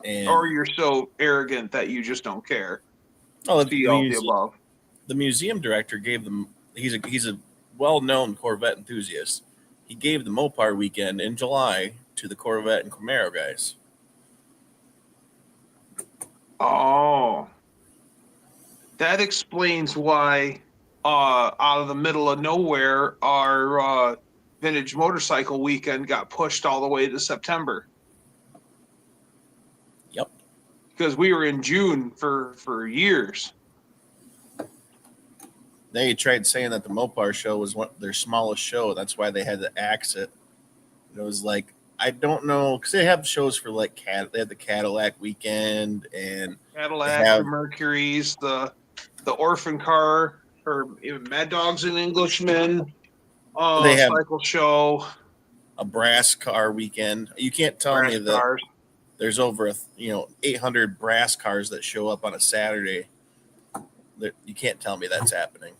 And, or you're so arrogant that you just don't care. Oh, the museum director gave them. He's a well-known Corvette enthusiast. He gave the Mopar weekend in July to the Corvette and Camaro guys. Oh, that explains why out of the middle of nowhere, our vintage motorcycle weekend got pushed all the way to September. Yep. Because we were in June for years. They tried saying that the Mopar show was their smallest show. That's why they had to axe it. It was like, I don't know, because they have shows for like they have the Cadillac weekend and Cadillac, the Mercuries, the orphan car, or even Mad Dogs and Englishmen. They have cycle show, a brass car weekend. You can't tell me that there's over 800 brass cars that show up on a Saturday. You can't tell me that's happening.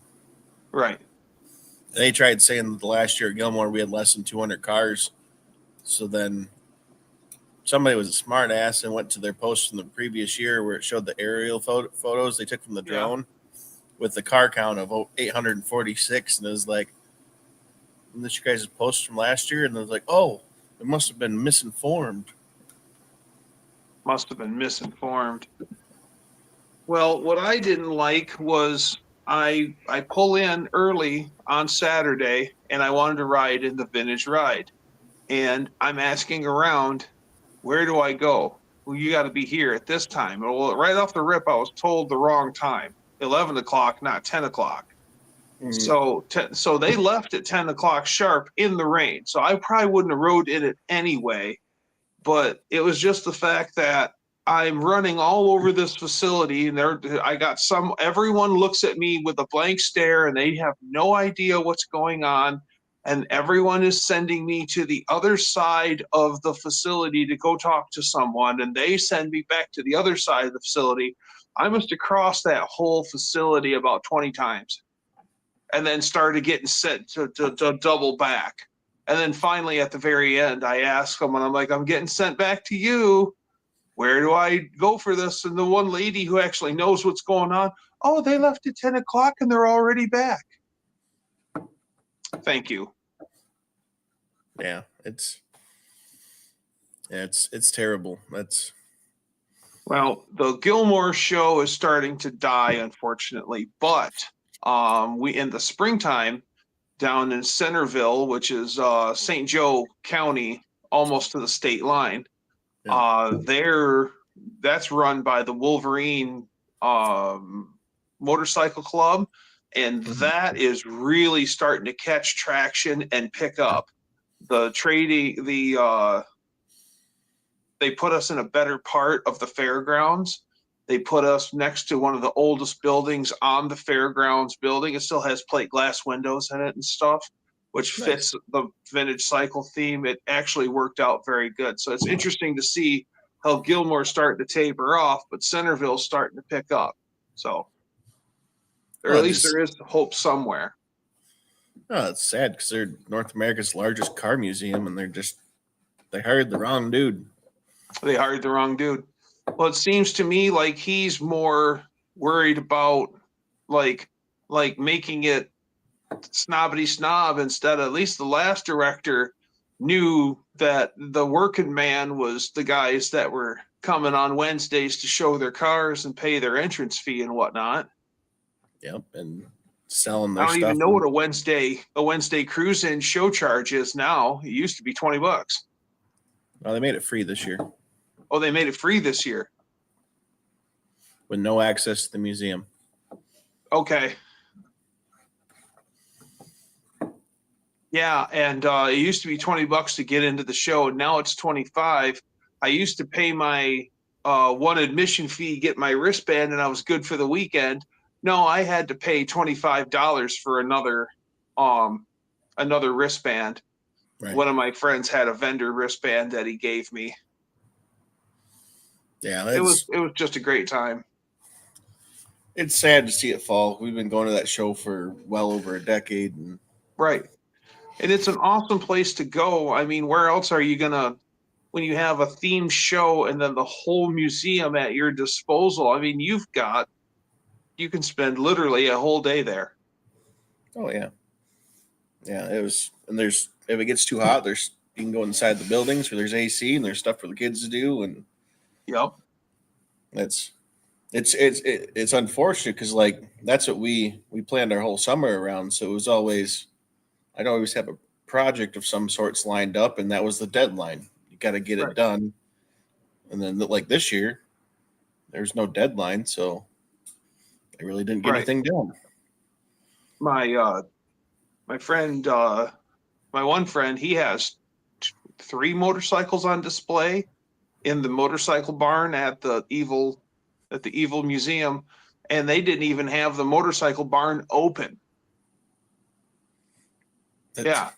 Right. They tried saying that the last year at Gilmore we had less than 200 cars. So then somebody was a smart ass and went to their post from the previous year where it showed the aerial photos they took from the drone with the car count of 846. And it was like, isn't this you guys' post from last year? And it was like, oh, it must have been misinformed. Must have been misinformed. Well, what I didn't like was I pull in early on Saturday and I wanted to ride in the vintage ride. And I'm asking around, where do I go? Well, you got to be here at this time. Well, right off the rip, I was told the wrong time, 11 o'clock, not 10 o'clock. Mm-hmm. So they left at 10 o'clock sharp in the rain. So I probably wouldn't have rode in it anyway. But it was just the fact that I'm running all over this facility, and everyone looks at me with a blank stare, and they have no idea what's going on. And everyone is sending me to the other side of the facility to go talk to someone, and they send me back to the other side of the facility. I must have crossed that whole facility about 20 times, and then started getting sent to double back. And then finally, at the very end, I asked someone, I'm like, I'm getting sent back to you. Where do I go for this? And the one lady who actually knows what's going on, oh, they left at 10 o'clock and they're already back. Thank you. Yeah, it's terrible. Well, the Gilmore show is starting to die, unfortunately. But we in the springtime, down in Centerville, which is St. Joe County, almost to the state line. There, that's run by the Wolverine Motorcycle Club, and that is really starting to catch traction and pick up. The trading, they put us in a better part of the fairgrounds. They put us next to one of the oldest buildings on the fairgrounds building. It still has plate glass windows in it and stuff, which fits the vintage cycle theme. It actually worked out very good. So it's interesting to see how Gilmore's starting to taper off, but Centerville's starting to pick up. So, or at least there is hope somewhere. Oh, it's sad because they're North America's largest car museum, and they hired the wrong dude. They hired the wrong dude. Well, it seems to me like he's more worried about like making it snobbity snob instead of, at least the last director knew that the working man was the guys that were coming on Wednesdays to show their cars and pay their entrance fee and whatnot. Yep, and selling their stuff. I don't even know what a Wednesday cruise-in show charge is now. It used to be $20. Well, they made it free this year. Oh, they made it free this year. With no access to the museum. Okay. Yeah, and it used to be $20 to get into the show. Now it's $25. I used to pay my one admission fee, get my wristband, and I was good for the weekend. No, I had to pay $25 for another wristband. Right. One of my friends had a vendor wristband that he gave me. Yeah, it was just a great time. It's sad to see it fall. We've been going to that show for well over a decade, and right. And it's an awesome place to go. I mean, where else are you gonna, when you have a themed show and then the whole museum at your disposal? I mean, you can spend literally a whole day there. Oh yeah, yeah. It was, if it gets too hot, you can go inside the buildings where there's AC and there's stuff for the kids to do, and yep. It's unfortunate because that's what we planned our whole summer around. So it was always, I'd always have a project of some sorts lined up, and that was the deadline. You got to get it done. And then this year, there's no deadline, so I really didn't get anything done. My friend, my one friend, he has 3 motorcycles on display in the motorcycle barn at the Evil Museum, and they didn't even have the motorcycle barn open. Yeah.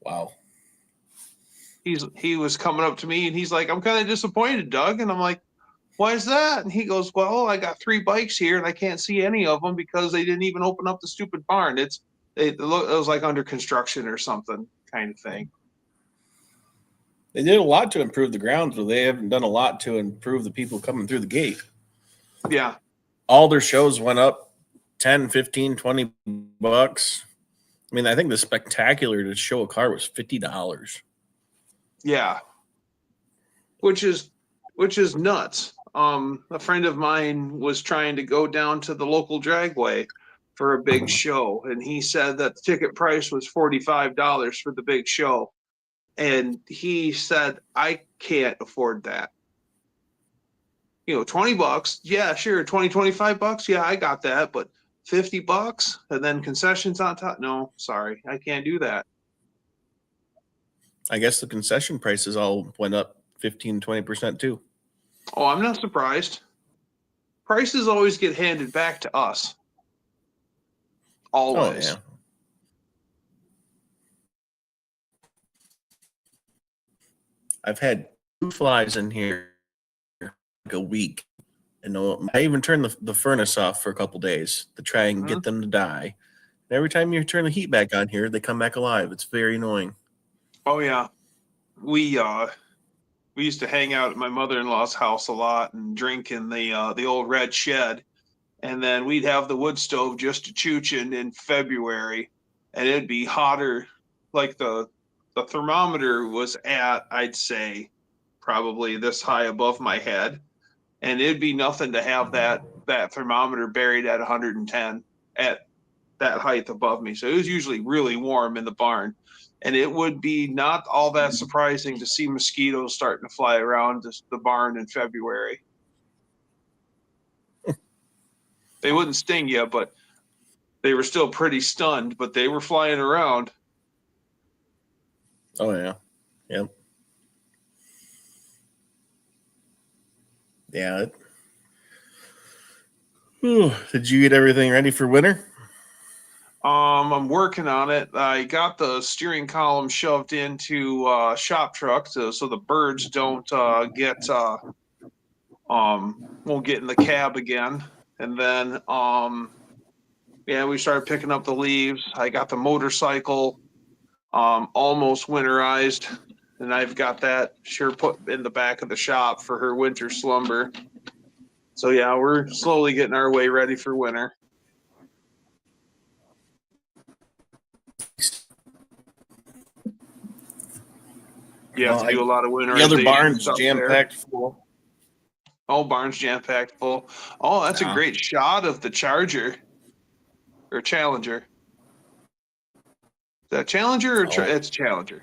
Wow. He was coming up to me and he's like, "I'm kind of disappointed, Doug." And I'm like, "Why is that?" And he goes, "Well, I got 3 bikes here and I can't see any of them because they didn't even open up the stupid barn. It was like under construction or something kind of thing." They did a lot to improve the grounds, but they haven't done a lot to improve the people coming through the gate. Yeah. All their shows went up 10, 15, $20. I mean, I think the spectacular to show a car was $50. Yeah. Which is nuts. A friend of mine was trying to go down to the local dragway for a big show, and he said that the ticket price was $45 for the big show. And he said, "I can't afford that. $20, yeah, sure. $25, yeah, I got that, but $50 and then concessions on top? No, sorry, I can't do that." I guess the concession prices all went up 15, 20% too. Oh, I'm not surprised. Prices always get handed back to us. Always. Oh, yeah. I've had 2 flies in here a week, and I even turned the furnace off for a couple days to try and get them to die. And every time you turn the heat back on here, they come back alive. It's very annoying. Oh yeah, we used to hang out at my mother-in-law's house a lot and drink in the old red shed, and then we'd have the wood stove just a chooching in February, and it'd be hotter. Like the thermometer was at, I'd say, probably this high above my head, and it'd be nothing to have that thermometer buried at 110 at that height above me. So it was usually really warm in the barn. And it would be not all that surprising to see mosquitoes starting to fly around the barn in February. They wouldn't sting you, but they were still pretty stunned, but they were flying around. Oh, yeah. Yep. Yeah. Did you get everything ready for winter? I'm working on it. I got the steering column shoved into shop truck so the birds don't won't get in the cab again. And then yeah, we started picking up the leaves. I got the motorcycle almost winterized, and I've got that sure put in the back of the shop for her winter slumber. So yeah, we're slowly getting our way ready for winter. You have to do a lot of winterization. The other barn's up jam there. packed full. Oh, barn's jam packed full. Oh, that's a great shot of the Charger or Challenger. Is that Challenger or it's Challenger?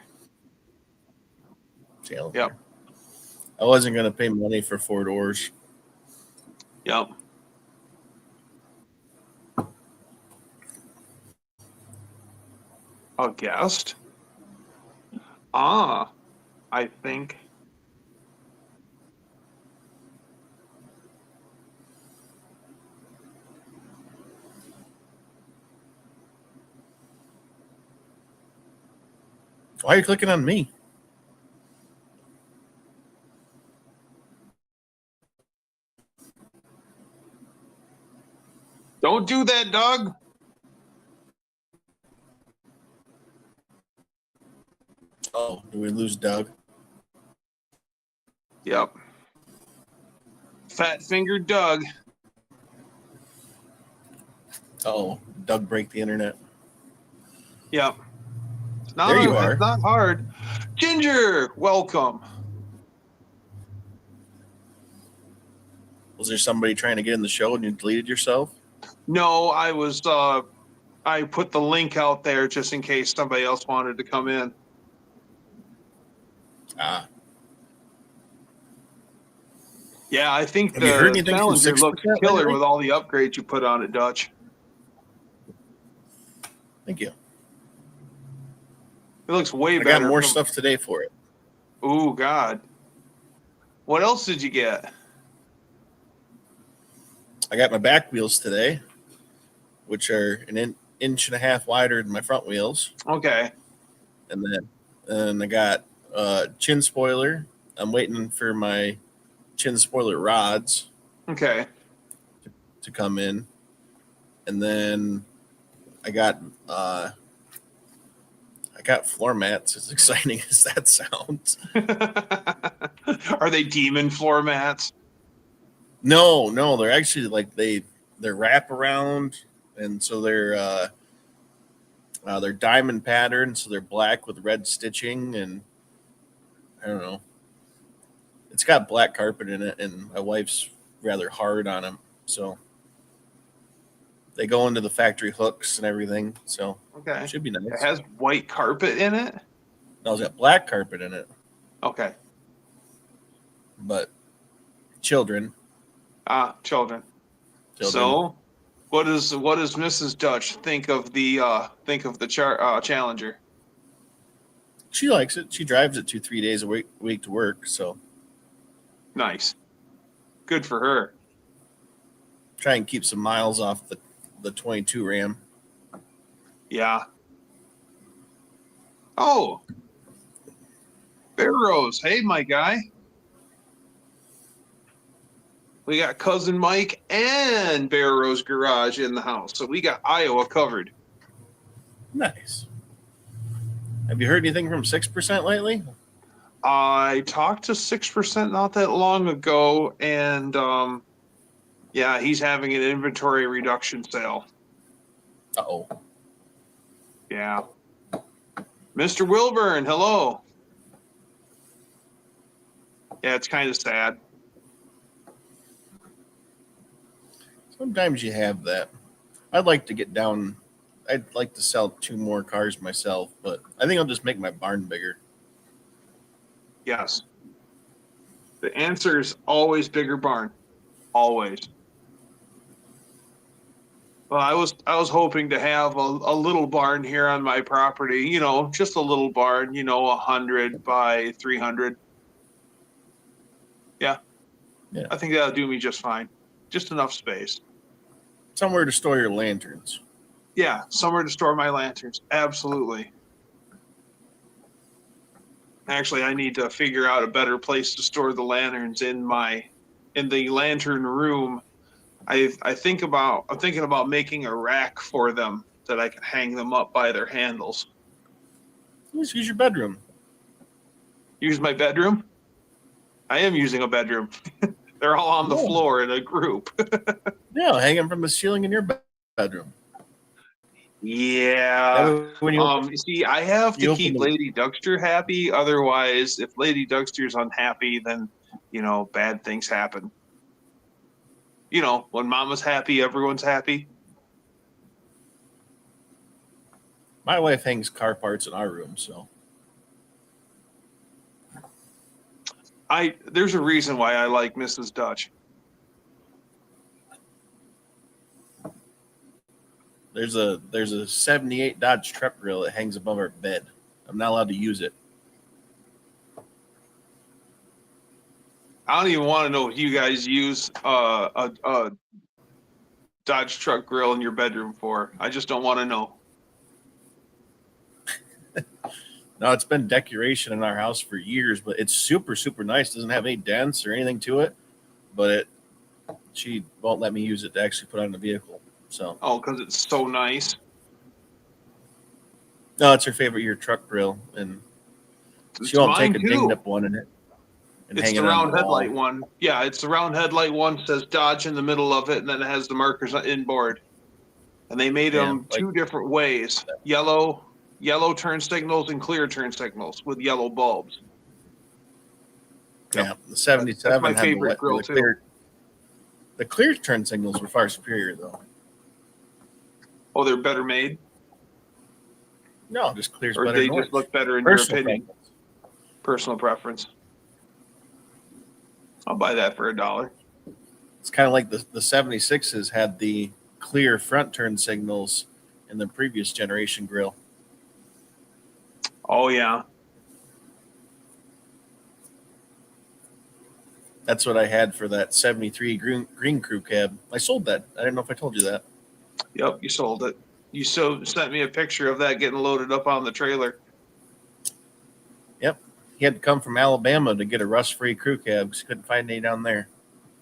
Challenger. Yep. I wasn't going to pay money for 4 doors. Yep. A guest? I think. Why are you clicking on me? Don't do that, Doug. Oh, did we lose Doug? Yep. Fat fingered Doug. Oh, Doug break the internet. Yep. There you are. It's not hard. Ginger, welcome. Was there somebody trying to get in the show and you deleted yourself? No, I was I put the link out there just in case somebody else wanted to come in. Yeah, I think Have you heard anything from Challenger 6% looks killer lately? with all the upgrades you put on it, Dutch. Thank you. It looks way better. I got more stuff today for it. Oh, God. What else did you get? I got my back wheels today, which are an inch and a half wider than my front wheels. Okay. And I got a chin spoiler. I'm waiting for my chin spoiler rods. Okay. To come in. And then I got floor mats, as exciting as that sounds. Are they demon floor mats? No, they're actually like they're wrap around, and so they're diamond pattern, so they're black with red stitching, and I don't know. It's got black carpet in it, and my wife's rather hard on them, so they go into the factory hooks and everything. So okay, it should be nice. It has white carpet in it. No, it's got black carpet in it. Okay, but children. Children. So, what does Mrs. Dutch think of the Challenger? She likes it. She drives it 2-3 days a week to work. So nice, good for her. Try and keep some miles off the 22 Ram. Yeah. Oh, Barrows. Hey, my guy. We got Cousin Mike and Barrows Garage in the house. So we got Iowa covered. Nice. Have you heard anything from 6% lately? I talked to 6% not that long ago, and yeah, he's having an inventory reduction sale. Uh-oh. Yeah. Mr. Wilburn, hello. Yeah, it's kind of sad. Sometimes you have that. I'd like to get down I'd like to sell 2 more cars myself, but I think I'll just make my barn bigger. Yes. The answer is always bigger barn. Always. Well, I was hoping to have a little barn here on my property, just a little barn, 100 by 300. Yeah. Yeah. I think that'll do me just fine. Just enough space. Somewhere to store your lanterns. Yeah, somewhere to store my lanterns. Absolutely. Actually, I need to figure out a better place to store the lanterns in the lantern room. I'm thinking about making a rack for them that I can hang them up by their handles. Just use your bedroom. Use my bedroom? I am using a bedroom. They're all on the floor in a group. Yeah, hang them from the ceiling in your bedroom. Yeah. See, I have to keep the- Lady Duckster happy. Otherwise, if Lady Duckster's unhappy, then, bad things happen. When Mama's happy, everyone's happy. My wife hangs car parts in our room, so. There's a reason why I like Mrs. Dutch. There's a 78 Dodge truck grill that hangs above our bed. I'm not allowed to use it. I don't even want to know if you guys use a Dodge truck grill in your bedroom for. I just don't want to know. No, it's been decoration in our house for years, but it's super, super nice. Doesn't have any dents or anything to it, but she won't let me use it to actually put on the vehicle. So. Oh, because it's so nice. No, it's her favorite year truck grill, and she won't take a dinged up one in it. It's the round headlight one. Yeah, it's the round headlight one. Says Dodge in the middle of it, and then it has the markers inboard. And they made them 2 different ways: yellow turn signals and clear turn signals with yellow bulbs. Yeah, the 77 That's my favorite grill too. The clear turn signals were far superior, though. Oh, they're better made? No, just clears or better. Or they just look better in your opinion? Personal preference. I'll buy that for $1. It's kind of like the 76s had the clear front turn signals in the previous generation grill. Oh, yeah. That's what I had for that 73 green crew cab. I sold that. I didn't know if I told you that. Yep, you sold it. You sent me a picture of that getting loaded up on the trailer. Yep. He had to come from Alabama to get a rust-free crew cab because he couldn't find any down there.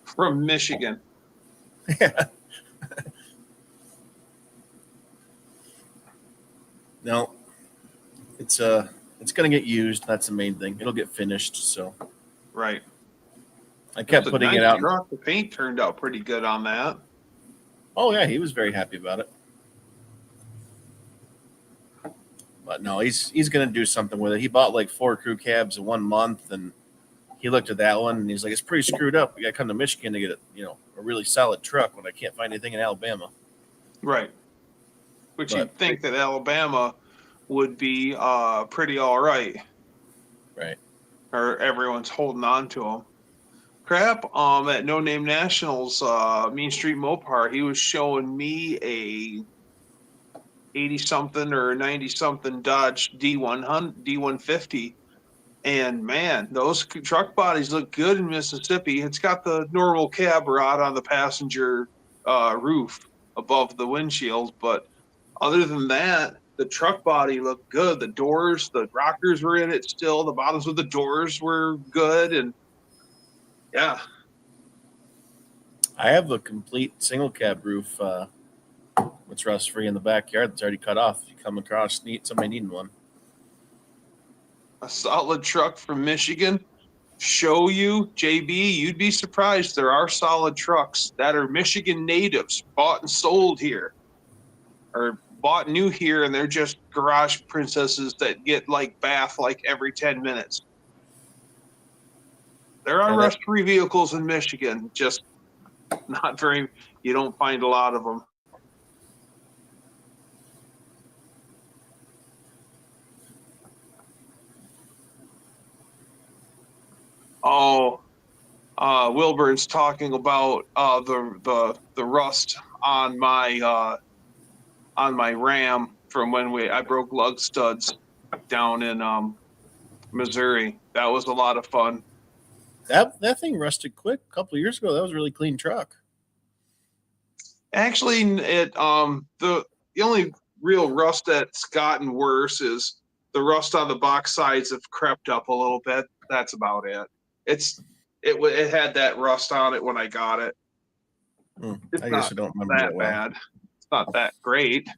From Michigan. Yeah. No, it's going to get used. That's the main thing. It'll get finished. So. Right. I kept putting it out. The paint turned out pretty good on that. Oh yeah, he was very happy about it. But no, he's going to do something with it. He bought like 4 crew cabs in 1 month, and he looked at that one and he's like, "It's pretty screwed up. We got to come to Michigan to get a really solid truck when I can't find anything in Alabama." Right. Which you'd think that Alabama would be pretty all right. Right. Or everyone's holding on to them. Crap. At No Name Nationals, Mean Street Mopar, he was showing me a 80-something or 90-something Dodge D150. And man, those truck bodies look good in Mississippi. It's got the normal cab rod on the passenger roof above the windshield, but other than that, the truck body looked good. The doors, the rockers were in it still. The bottoms of the doors were good, and yeah. I have a complete single cab roof. It's rust free in the backyard. That's already cut off. If you come across somebody needing one. A solid truck from Michigan. Show you, JB, you'd be surprised. There are solid trucks that are Michigan natives, bought and sold here, or bought new here, and they're just garage princesses that get like bath like every 10 minutes. There are rust-free vehicles in Michigan, just not very. You don't find a lot of them. Oh, Wilburn's talking about the rust on my Ram from when I broke lug studs down in Missouri. That was a lot of fun. That thing rusted quick a couple of years ago. That was a really clean truck. Actually, the only real rust that's gotten worse is the rust on the box sides have crept up a little bit. That's about it. It had that rust on it when I got it. It's I guess not I don't remember that that well. bad. It's not that great.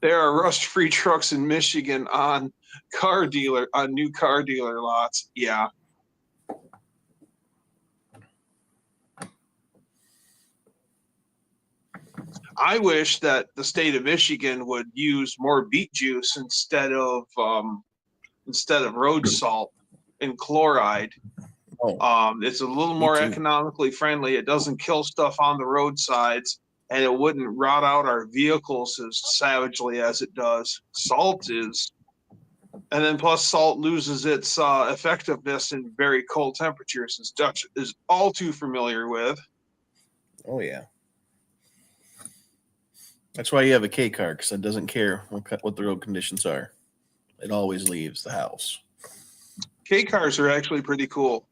There are rust-free trucks in Michigan on new car dealer lots. Yeah. I wish that the state of Michigan would use more beet juice instead of road salt and chloride. It's a little more economically friendly. It doesn't kill stuff on the roadsides, and it wouldn't rot out our vehicles as savagely as it does. Salt is, and then plus salt loses its effectiveness in very cold temperatures, as Dutch is all too familiar with. Oh yeah. That's why you have a K car, because it doesn't care what the road conditions are. It always leaves the house. K cars are actually pretty cool.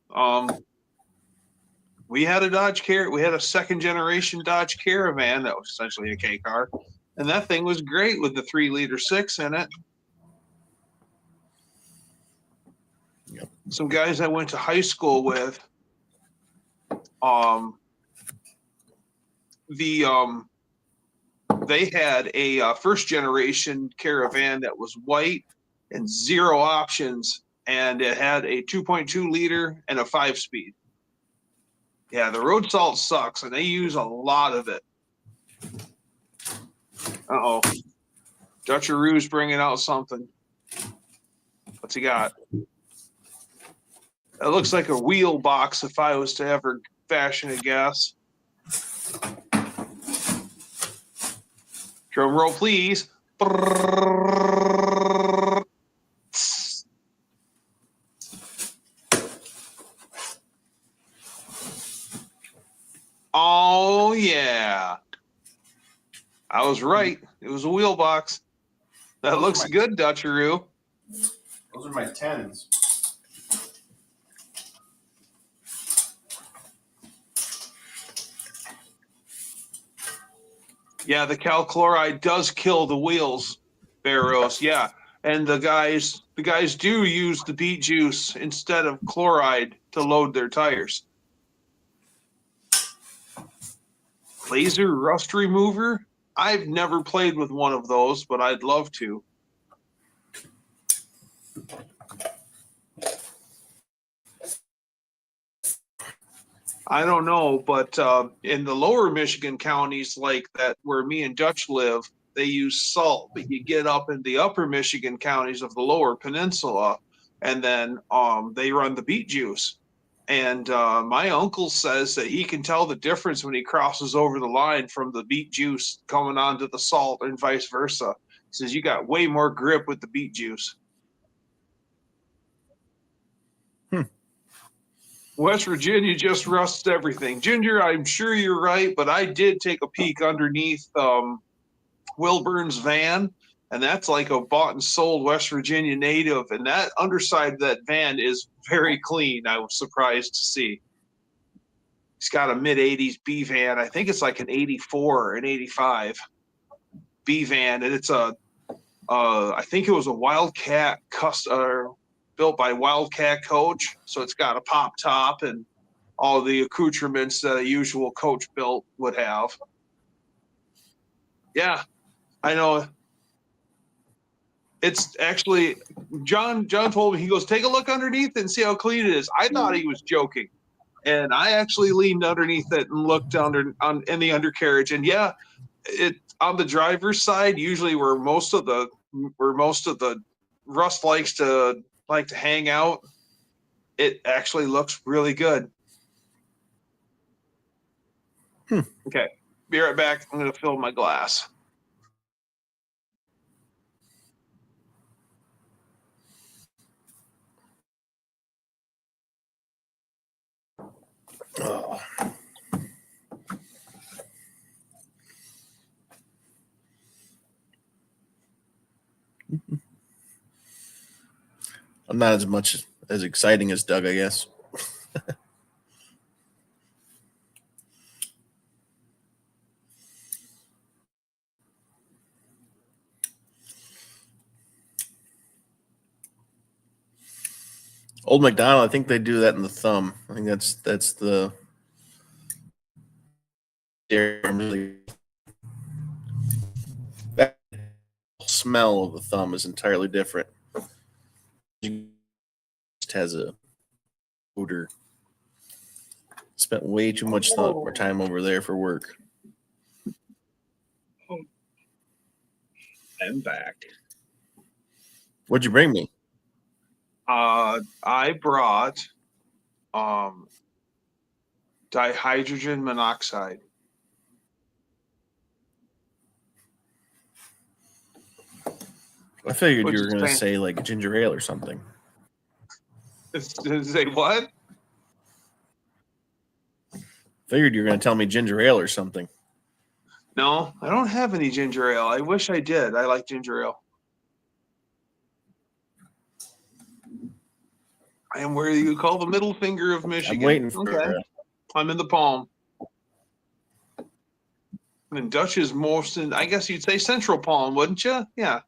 We had a second generation Dodge Caravan that was essentially a K car, and that thing was great with the 3.6 liter in it. Yep. Some guys I went to high school with, they had a first generation Caravan that was white and zero options, and it had a 2.2 liter and a 5-speed. Yeah, the road salt sucks, and they use a lot of it. Uh-oh. Dutcheroo's bringing out something. What's he got? It looks like a wheel box if I was to ever fashion a guess. Drum roll, please. Oh, yeah. I was right. It was a wheel box. That looks good, Dutcheroo. Those are my 10s. Yeah, the cal chloride does kill the wheels, Barros. Yeah, and the guys do use the beet juice instead of chloride to load their tires. Laser rust remover? I've never played with one of those, but I'd love to. I don't know, but in the lower Michigan counties like that where me and Dutch live, they use salt, but you get up in the upper Michigan counties of the lower peninsula, and then they run the beet juice. And my uncle says that he can tell the difference when he crosses over the line from the beet juice coming onto the salt and vice versa. He says you got way more grip with the beet juice. West Virginia just rusts everything. Ginger, I'm sure you're right, but I did take a peek underneath Wilburn's van, and that's like a bought and sold West Virginia native, and that underside of that van is very clean. I was surprised to see. He's got a mid-'80s B van. I think it's like an 84 or an 85 B van, and it's I think it was a Wildcat built by Wildcat Coach, so it's got a pop top and all the accoutrements that a usual coach built would have. Yeah, I know. It's actually John told me, he goes, take a look underneath and see how clean it is. I thought he was joking, and I actually leaned underneath it and looked in the undercarriage, and yeah, it on the driver's side, usually where most of the rust likes to hang out, it actually looks really good. Okay, be right back. I'm going to fill my glass. Oh. I'm not as much as exciting as Doug, I guess. Old McDonald, I think they do that in the thumb. I think that's the that smell of the thumb is entirely different. It just has a odor. Spent way too much time over there for work. I'm back. What'd you bring me? I brought dihydrogen monoxide. I figured Which you were is going to fan- say like ginger ale or something. Say what? Figured you were going to tell me ginger ale or something. No, I don't have any ginger ale. I wish I did. I like ginger ale. I am where you call the middle finger of Michigan. I'm waiting for Okay. I'm in the palm. And Dutch is most in, I guess you'd say central palm, wouldn't you? Yeah.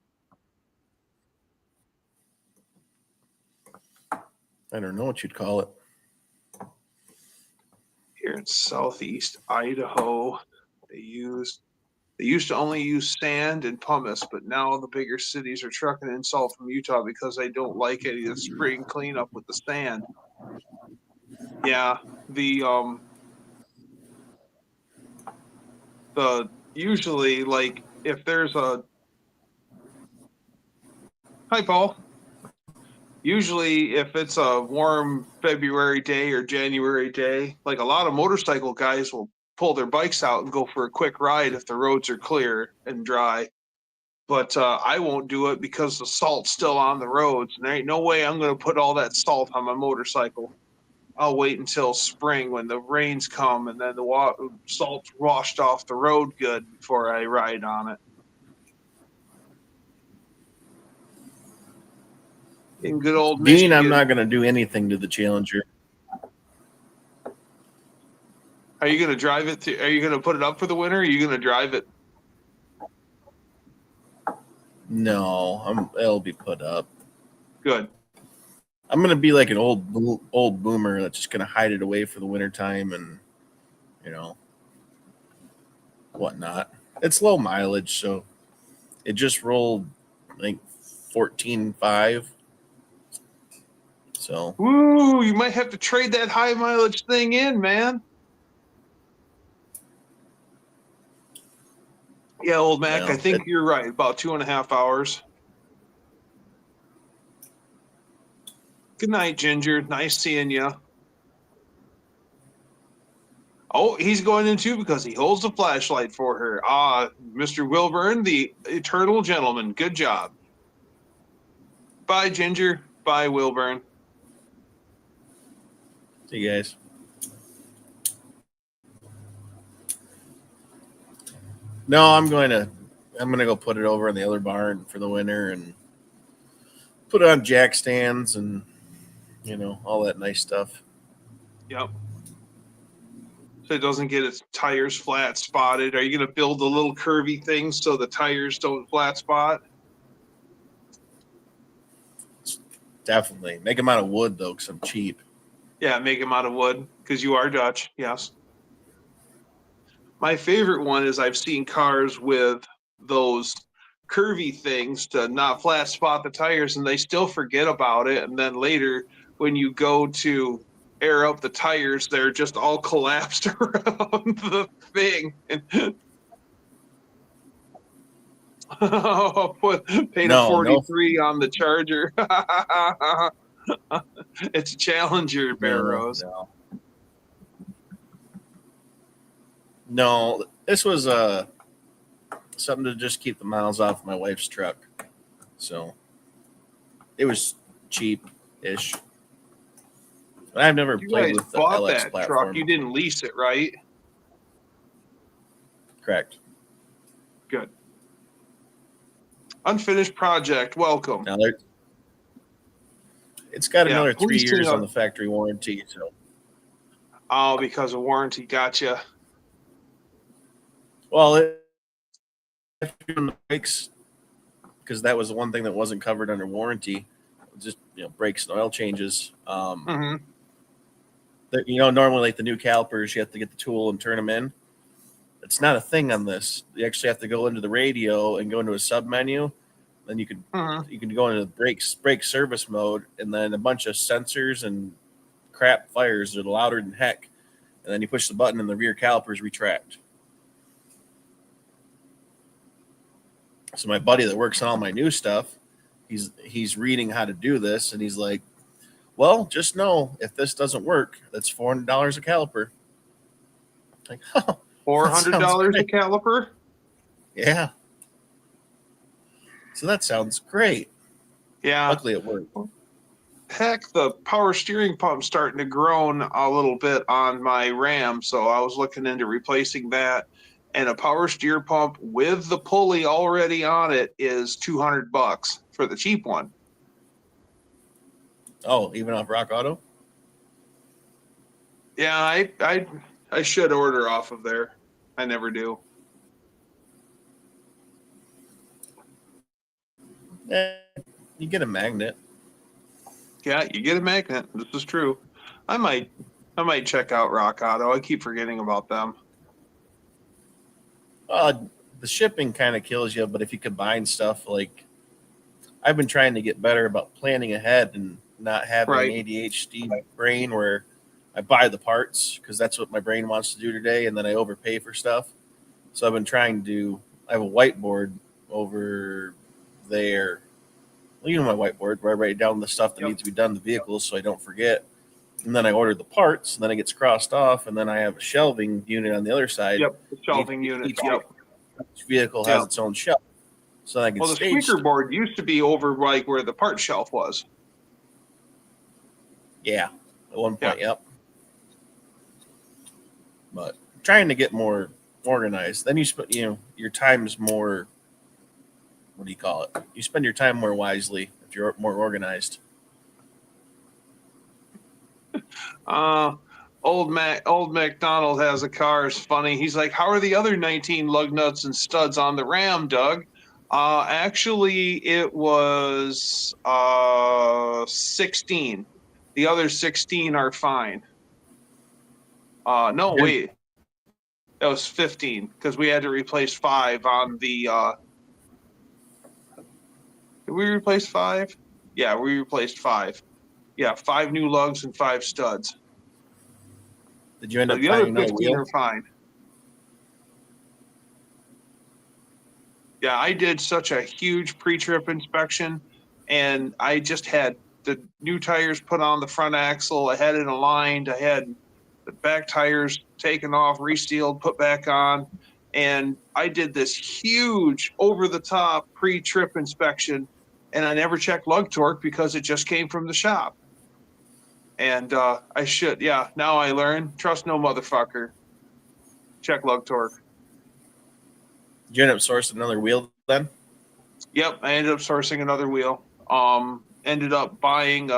I don't know what you'd call it. Here in southeast Idaho, they used They used to only use sand and pumice, but now the bigger cities are trucking in salt from Utah because they don't like any of the spring cleanup with the sand. Yeah, the usually like if there's a hi Paul. Usually if it's a warm February day or January day, like a lot of motorcycle guys will pull their bikes out and go for a quick ride if the roads are clear and dry. But I won't do it because the salt's still on the roads. And there ain't no way I'm going to put all that salt on my motorcycle. I'll wait until spring when the rains come and then the salt's washed off the road good before I ride on it. In good old Dean, Michigan. I'm not going to do anything to the Challenger. Are you going to drive it? Are you going to put it up for the winter? Or are you going to drive it? No, it'll be put up. Good. I'm going to be like an old boomer that's just going to hide it away for the wintertime and, whatnot. It's low mileage, so it just rolled like 14.5. So. Woo, you might have to trade that high mileage thing in, man. Yeah, old Mac, I think you're right. About 2.5 hours. Good night, Ginger. Nice seeing you. Oh, he's going in too because he holds the flashlight for her. Mr. Wilburn, the eternal gentleman. Good job. Bye, Ginger. Bye, Wilburn. See you guys. No, I'm gonna go put it over in the other barn for the winter and put it on jack stands and all that nice stuff. Yep. So it doesn't get its tires flat spotted. Are you going to build the little curvy things so the tires don't flat spot? Definitely. Make them out of wood, though, because I'm cheap. Yeah, make them out of wood because you are Dutch. Yes. My favorite one is I've seen cars with those curvy things to not flat spot the tires and they still forget about it. And then later, when you go to air up the tires, they're just all collapsed around the thing. And paint a 43 on the Charger. It's a Challenger, Barrows. No, this was something to just keep the miles off my wife's truck. So it was cheap-ish. I've never You played guys with the bought LX that truck. platform. You didn't lease it, right? Correct. Good. Unfinished project. Welcome. Now it's got Yeah, another 3 leasing years on the factory warranty. So, oh, because of warranty. Gotcha. well, if you're doing the brakes, because that was the one thing that wasn't covered under warranty, just brakes and oil changes. Mm-hmm. Normally like the new calipers, you have to get the tool and turn them in. It's not a thing on this. You actually have to go into the radio and go into a sub menu. Then you can go into the brake service mode, and then a bunch of sensors and crap fires that are louder than heck. And then you push the button and the rear calipers retract. So my buddy that works on all my new stuff, he's reading how to do this, and he's like, well, just know if this doesn't work, that's $400 a caliper. Like, oh, $400 a caliper? Yeah. So that sounds great. Yeah. Luckily it worked. Heck, the power steering pump's starting to groan a little bit on my Ram, so I was looking into replacing that. And a power steer pump with the pulley already on it is $200 for the cheap one. Oh, even off Rock Auto? Yeah, I should order off of there. I never do. You get a magnet. Yeah, you get a magnet. This is true. I might check out Rock Auto. I keep forgetting about them. The shipping kind of kills you, but if you combine stuff, like I've been trying to get better about planning ahead and not having an ADHD brain where I buy the parts because that's what my brain wants to do today, and then I overpay for stuff. So I've been trying to. I have a whiteboard over there. Well, my whiteboard where I write down the stuff that needs to be done in the vehicle so I don't forget. And then I order the parts, and then it gets crossed off, and then I have a shelving unit on the other side. Yep, the shelving unit. Each vehicle has its own shelf. So I can the speaker board used to be over like where the part shelf was. Yeah, at one point, yep. But trying to get more organized. Then your time is more. What do you call it? You spend your time more wisely if you're more organized. Old MacDonald has a car. It's funny. He's like, how are the other 19 lug nuts and studs on the Ram, Doug? Actually, it was 16. The other 16 are fine. No, wait. That was 15 because we had to replace 5 on the. Did we replace 5? Yeah, we replaced 5. Yeah, 5 new lugs and 5 studs. Did you end up the other finding 15 are fine. Yeah, I did such a huge pre-trip inspection, and I just had the new tires put on the front axle. I had it aligned. I had the back tires taken off, resealed, put back on, and I did this huge over-the-top pre-trip inspection, and I never checked lug torque because it just came from the shop. And I should, now I learn, trust no motherfucker. Check lug torque. Did you end up sourcing another wheel then? Yep, I ended up sourcing another wheel. Ended up buying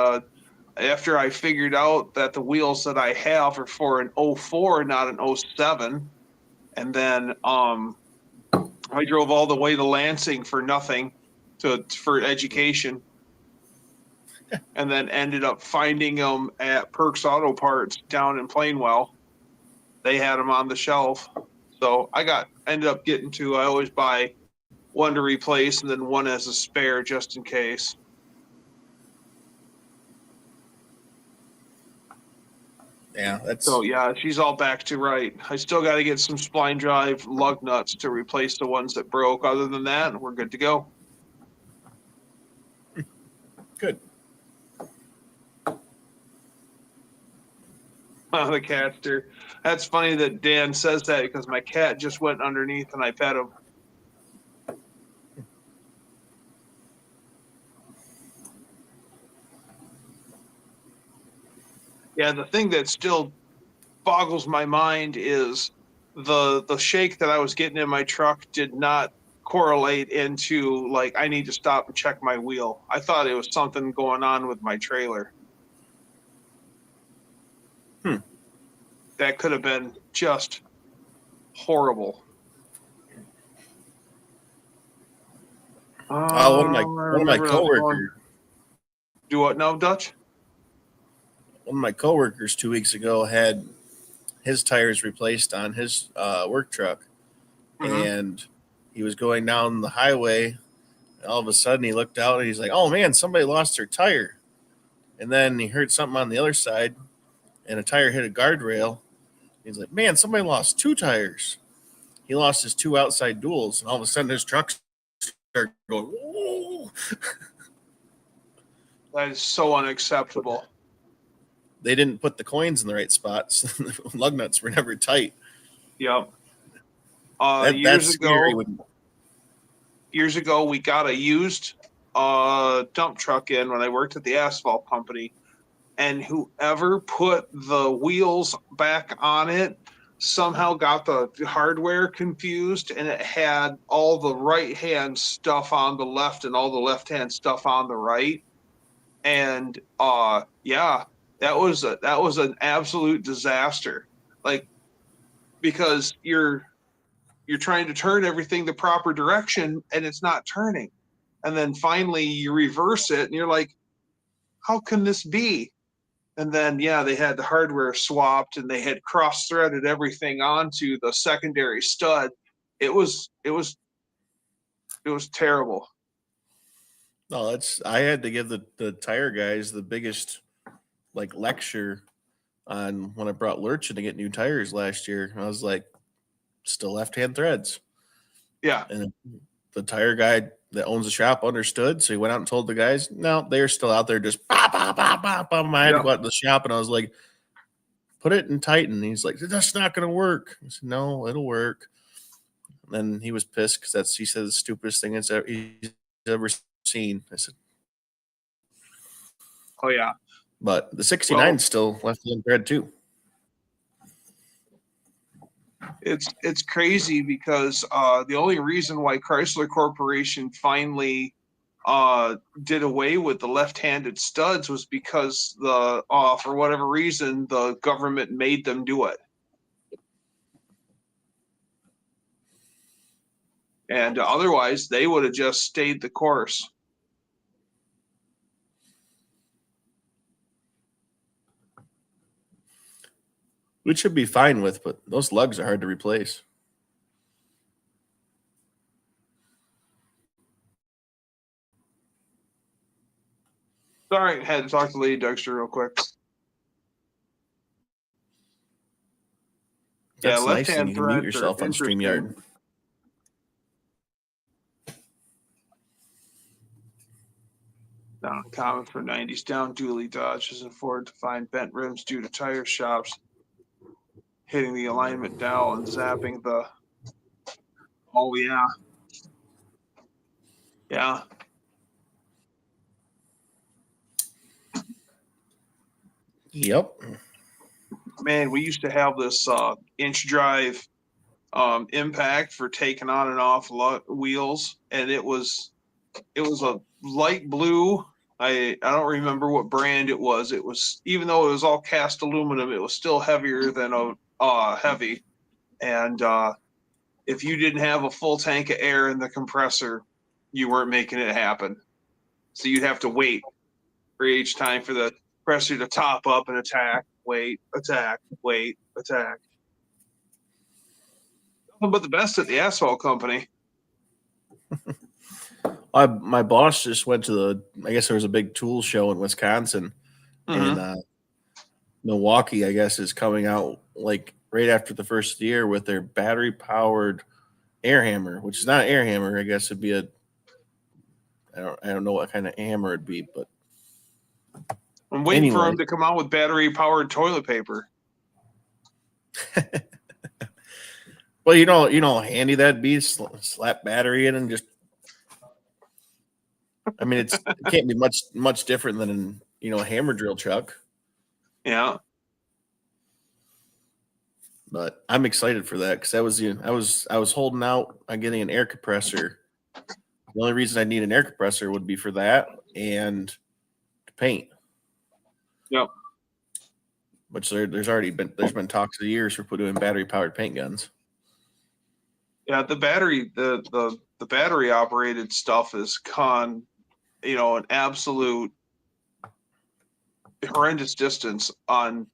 after I figured out that the wheels that I have are for an 04, not an 07. And then I drove all the way to Lansing for nothing for education. And then ended up finding them at Perks Auto Parts down in Plainwell. They had them on the shelf. So I ended up getting 2. I always buy one to replace and then one as a spare just in case. Yeah, so she's all back to right. I still got to get some spline drive lug nuts to replace the ones that broke. Other than that, we're good to go. Good. The catster. That's funny that Dan says that because my cat just went underneath and I pet him. Yeah, the thing that still boggles my mind is the shake that I was getting in my truck did not correlate into like I need to stop and check my wheel. I thought it was something going on with my trailer. That could have been just horrible. One of I my remember I was going. coworkers, Do what now, Dutch? 2 weeks ago had his tires replaced on his work truck, Mm-hmm. and he was going down the highway. And all of a sudden, he looked out and he's like, "Oh man, somebody lost their tire!" And then he heard something on the other side, and a tire hit a guardrail. He's like, "Man, somebody lost 2 tires." He lost his 2 outside duals, and all of a sudden, his truck started going. Whoa! That is so unacceptable. They didn't put the coins in the right spots. The lug nuts were never tight. Yep. That's scary. Years ago, we got a used dump truck in when I worked at the asphalt company, and whoever put the wheels back on it somehow got the hardware confused, and it had all the right hand stuff on the left and all the left hand stuff on the right. And yeah, that was an absolute disaster. Like, because you're trying to turn everything the proper direction and it's not turning. And then finally you reverse it and you're like, how can this be? And then, yeah, they had the hardware swapped and they had cross-threaded everything onto the secondary stud. It was terrible. No, I had to give the tire guys the biggest like lecture on when I brought Lurchin to get new tires last year. I was like, still left-hand threads. Yeah. And the tire guy that owns the shop understood. So he went out and told the guys, no, they're still out there just pop, pop, pop, pop, pop. I had to go out to the shop and I was like, put it in tighten. He's like, that's not going to work. I said, no, it'll work. And then he was pissed because he said the stupidest thing he's ever seen. I said, oh yeah. But the 69 still left-hand thread too. It's crazy because the only reason why Chrysler Corporation finally did away with the left-handed studs was because for whatever reason the government made them do it. And otherwise they would have just stayed the course. Which should be fine with, but those lugs are hard to replace. All right, had to talk to Lady Dexter real quick. That's nice, and you can mute yourself on StreamYard. Not uncommon for 90s down dually Dodges and Ford to find bent rims due to tire shops hitting the alignment dowel and zapping the. Oh yeah, yeah. Yep. Man, we used to have this inch drive impact for taking on and off wheels, and it was a light blue. I don't remember what brand it was. It was, even though it was all cast aluminum, it was still heavier than a heavy. And if you didn't have a full tank of air in the compressor, you weren't making it happen. So you'd have to wait for each time for the compressor to top up and attack, wait, attack, wait, attack. Nothing but the best at the asphalt company. My boss just went to I guess there was a big tool show in Wisconsin, and Milwaukee, I guess, is coming out like right after the first year with their battery powered air hammer, which is not an air hammer. I guess it'd be I don't know what kind of hammer it'd be, but I'm waiting for them to come out with battery powered toilet paper. Well, you know how handy that'd be. Slap battery in and just. I mean, it can't be much different than a hammer drill chuck. Yeah, But I'm excited for that because I was holding out on getting an air compressor. The only reason I need an air compressor would be for that and to paint. Yep. Which there's been talks of years for putting in battery powered paint guns. Yeah, the battery operated stuff is an absolute horrendous distance on.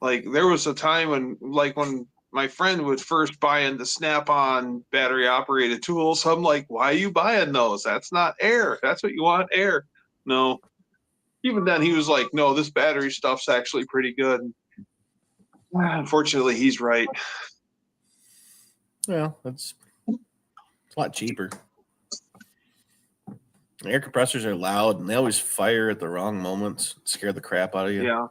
Like, there was a time when my friend was first buying the Snap-on battery operated tools, I'm like, why are you buying those? That's not air. That's what you want, air. No. Even then he was like, no, this battery stuff's actually pretty good. Unfortunately, he's right. Well, it's a lot cheaper. Air compressors are loud and they always fire at the wrong moments, scare the crap out of you. Yeah.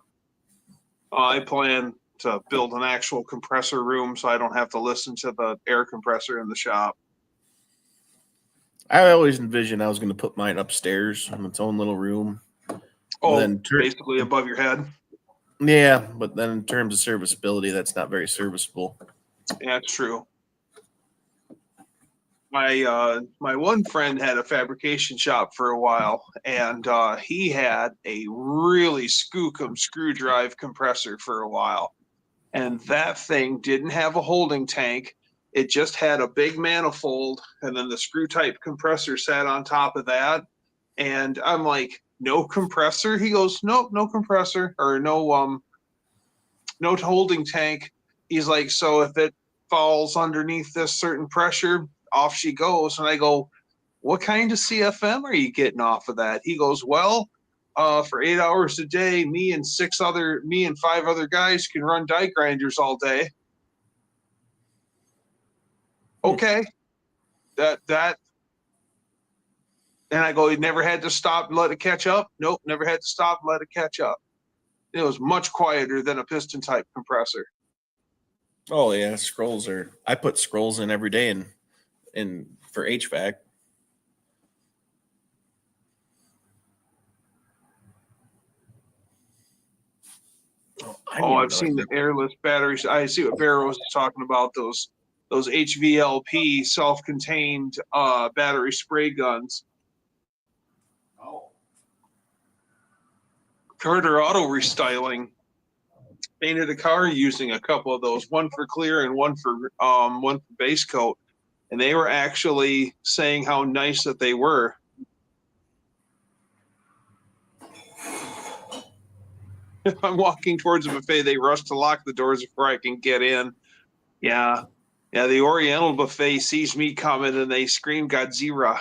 I plan to build an actual compressor room so I don't have to listen to the air compressor in the shop. I always envisioned I was going to put mine upstairs in its own little room. Oh, basically above your head. Yeah, but then in terms of serviceability, that's not very serviceable. Yeah, it's true. My one friend had a fabrication shop for a while, and he had a really skookum screw drive compressor for a while. And that thing didn't have a holding tank. It just had a big manifold, and then the screw type compressor sat on top of that. And I'm like, no compressor? He goes, nope, no compressor, or no holding tank. He's like, so if it falls underneath this certain pressure, off she goes. And I go, what kind of CFM are you getting off of that? He goes, well, for 8 hours a day, me and 5 other guys can run die grinders all day. Okay. That and I go, you never had to stop and let it catch up? Nope, never had to stop and let it catch up. It was much quieter than a piston type compressor. Oh yeah, I put scrolls in every day and for HVAC. I've seen the airless batteries. I see what Barrows is talking about, those HVLP self-contained battery spray guns. Oh. Carter Auto Restyling painted a car using a couple of those, one for clear and one for base coat, and they were actually saying how nice that they were. I'm walking towards the buffet. They rush to lock the doors before I can get in. Yeah. The Oriental buffet sees me coming and they scream Godzilla.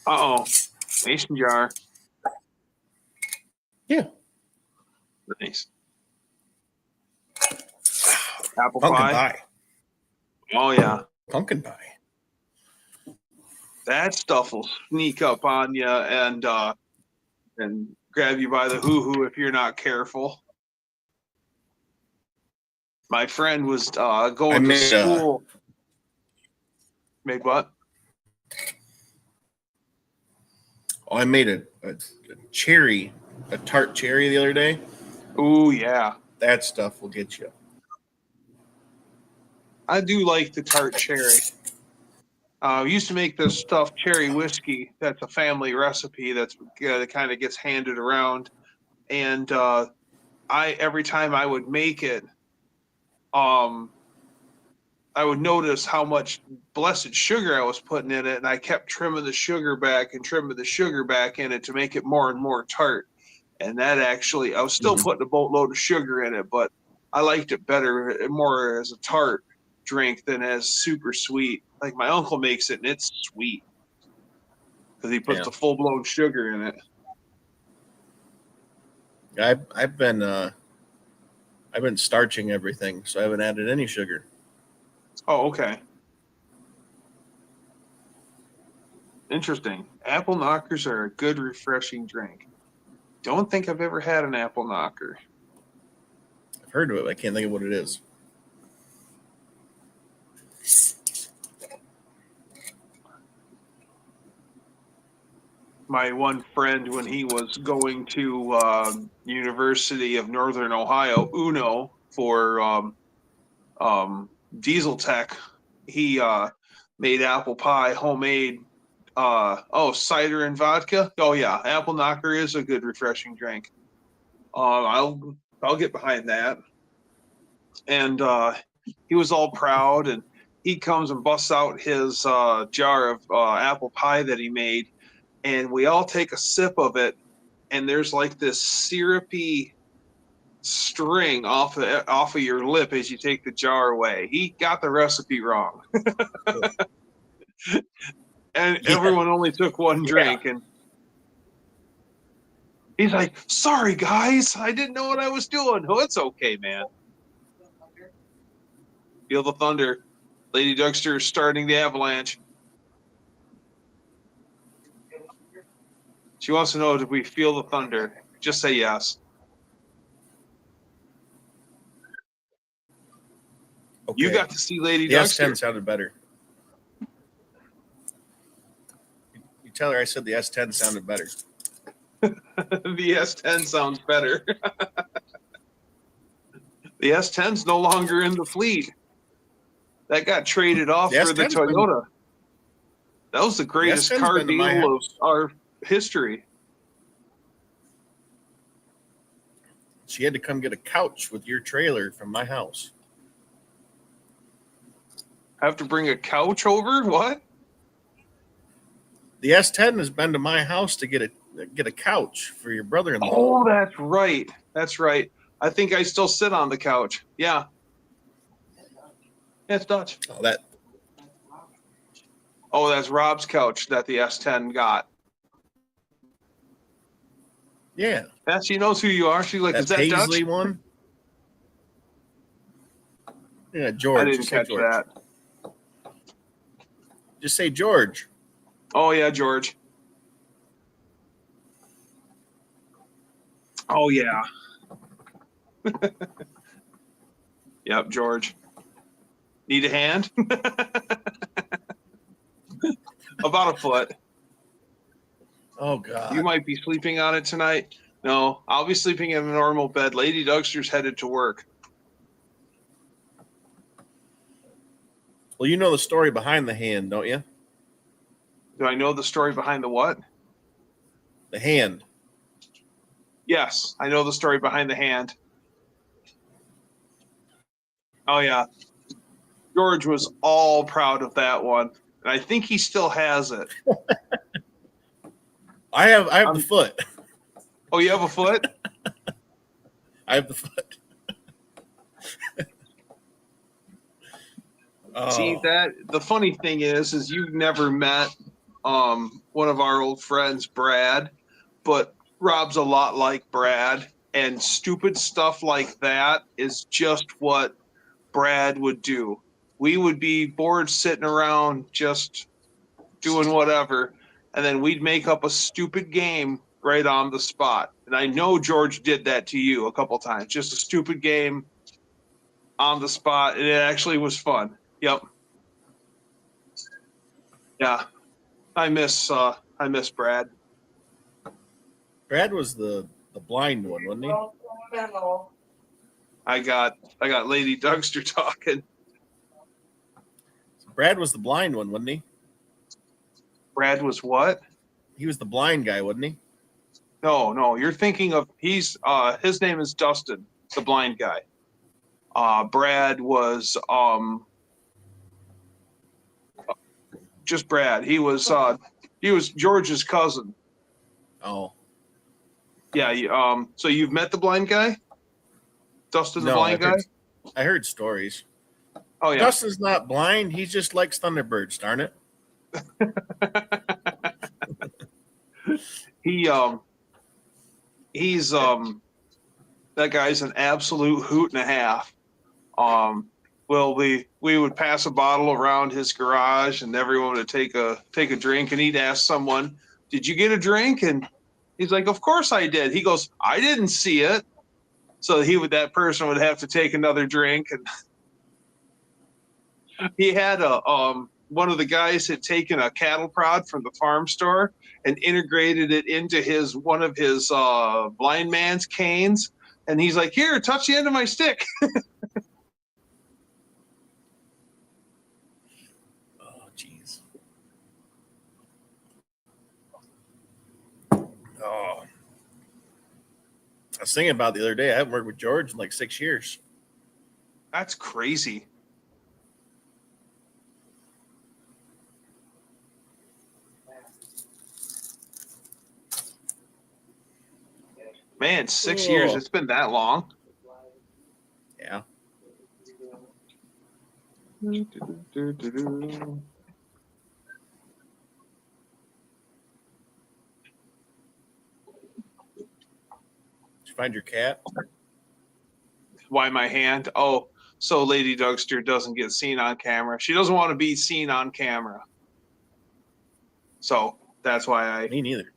Uh-oh. Mason jar. Yeah. Nice. Apple Pumpkin pie. Oh, yeah. Pumpkin pie. That stuff will sneak up on you and grab you by the hoo-hoo if you're not careful. My friend was going to school. Made what? Oh, I made a tart cherry the other day. Ooh, yeah. That stuff will get you. I do like the tart cherry. We used to make this stuffed cherry whiskey. That's a family recipe that kind of gets handed around. And every time I would make it, I would notice how much blessed sugar I was putting in it, and I kept trimming the sugar back in it to make it more and more tart. And that actually, I was still putting a boatload of sugar in it, but I liked it more as a tart drink than as super sweet. Like my uncle makes it, and it's sweet because he puts the full blown sugar in it. I've been starching everything, so I haven't added any sugar. Oh, okay. Interesting. Apple knockers are a good, refreshing drink. Don't think I've ever had an apple knocker. I've heard of it. I can't think of what it is. my one friend when he was going to University of Northern Ohio, UNO, for diesel tech. He made apple pie, homemade. Cider and vodka. Oh yeah, apple knocker is a good refreshing drink. I'll get behind that. And he was all proud, and he comes and busts out his jar of apple pie that he made, and we all take a sip of it, and there's like this syrupy string off of your lip as you take the jar away. He got the recipe wrong. And everyone only took one drink, and he's like, "Sorry, guys, I didn't know what I was doing." Oh, it's okay, man. Feel the thunder. Lady Duckster is starting the avalanche. She wants to know, did we feel the thunder? Just say yes. Okay. You got to see Lady The Duckster. S10 sounded better. You tell her I said the S10 sounded better. The S10 sounds better. The S10's no longer in the fleet. That got traded off for the Toyota. That was the greatest car deal of our history. She had to come get a couch with your trailer from my house. Have to bring a couch over? What? The S10 has been to my house to get a couch for your brother-in-law. Oh, that's right. That's right. I think I still sit on the couch. Yeah. It's Dutch. Oh, that's Rob's couch that the S10 got. Yeah. She knows who you are. She's like, "Is that Paisley Dutch?" one? Yeah, George. I didn't catch that. Just say George. Oh, yeah, George. Oh, yeah. Yep, George. Need a hand? About a foot. Oh, God. You might be sleeping on it tonight. No, I'll be sleeping in a normal bed. Lady Duckster's headed to work. Well, you know the story behind the hand, don't you? Do I know the story behind the what? The hand. Yes, I know the story behind the hand. Oh, yeah. George was all proud of that one. And I think he still has it. I have the foot. Oh, you have a foot? I have the foot. See, that the funny thing is you've never met one of our old friends, Brad, but Rob's a lot like Brad, and stupid stuff like that is just what Brad would do. We would be bored sitting around just doing whatever, and then we'd make up a stupid game right on the spot. And I know George did that to you a couple times, just a stupid game on the spot, and it actually was fun. Yep. Yeah. I miss Brad. Brad was the blind one, wasn't he? I got Lady Duckster talking. Brad was the blind one, wasn't he? Brad was what? He was the blind guy, wasn't he? No, you're thinking of his name is Dustin, the blind guy. Brad was just Brad. He was George's cousin. Oh. Yeah, so you've met the blind guy? Dustin the blind guy? I heard stories. Oh yeah. Dustin's not blind, he just likes Thunderbirds, darn it. He's that guy's an absolute hoot and a half. Well, we would pass a bottle around his garage, and everyone would take a drink, and he'd ask someone, "Did you get a drink?" And he's like, "Of course I did." He goes, "I didn't see it." So that person would have to take another drink, and he had one of the guys had taken a cattle prod from the farm store and integrated it into one of his blind man's canes. And he's like, "Here, touch the end of my stick." Oh, jeez. Oh. I was thinking about the other day. I haven't worked with George in like 6 years. That's crazy. Man, 6 years. It's been that long. Yeah. Did you find your cat? Why my hand? Oh, so Lady Dougster doesn't get seen on camera. She doesn't want to be seen on camera. So that's why Me neither.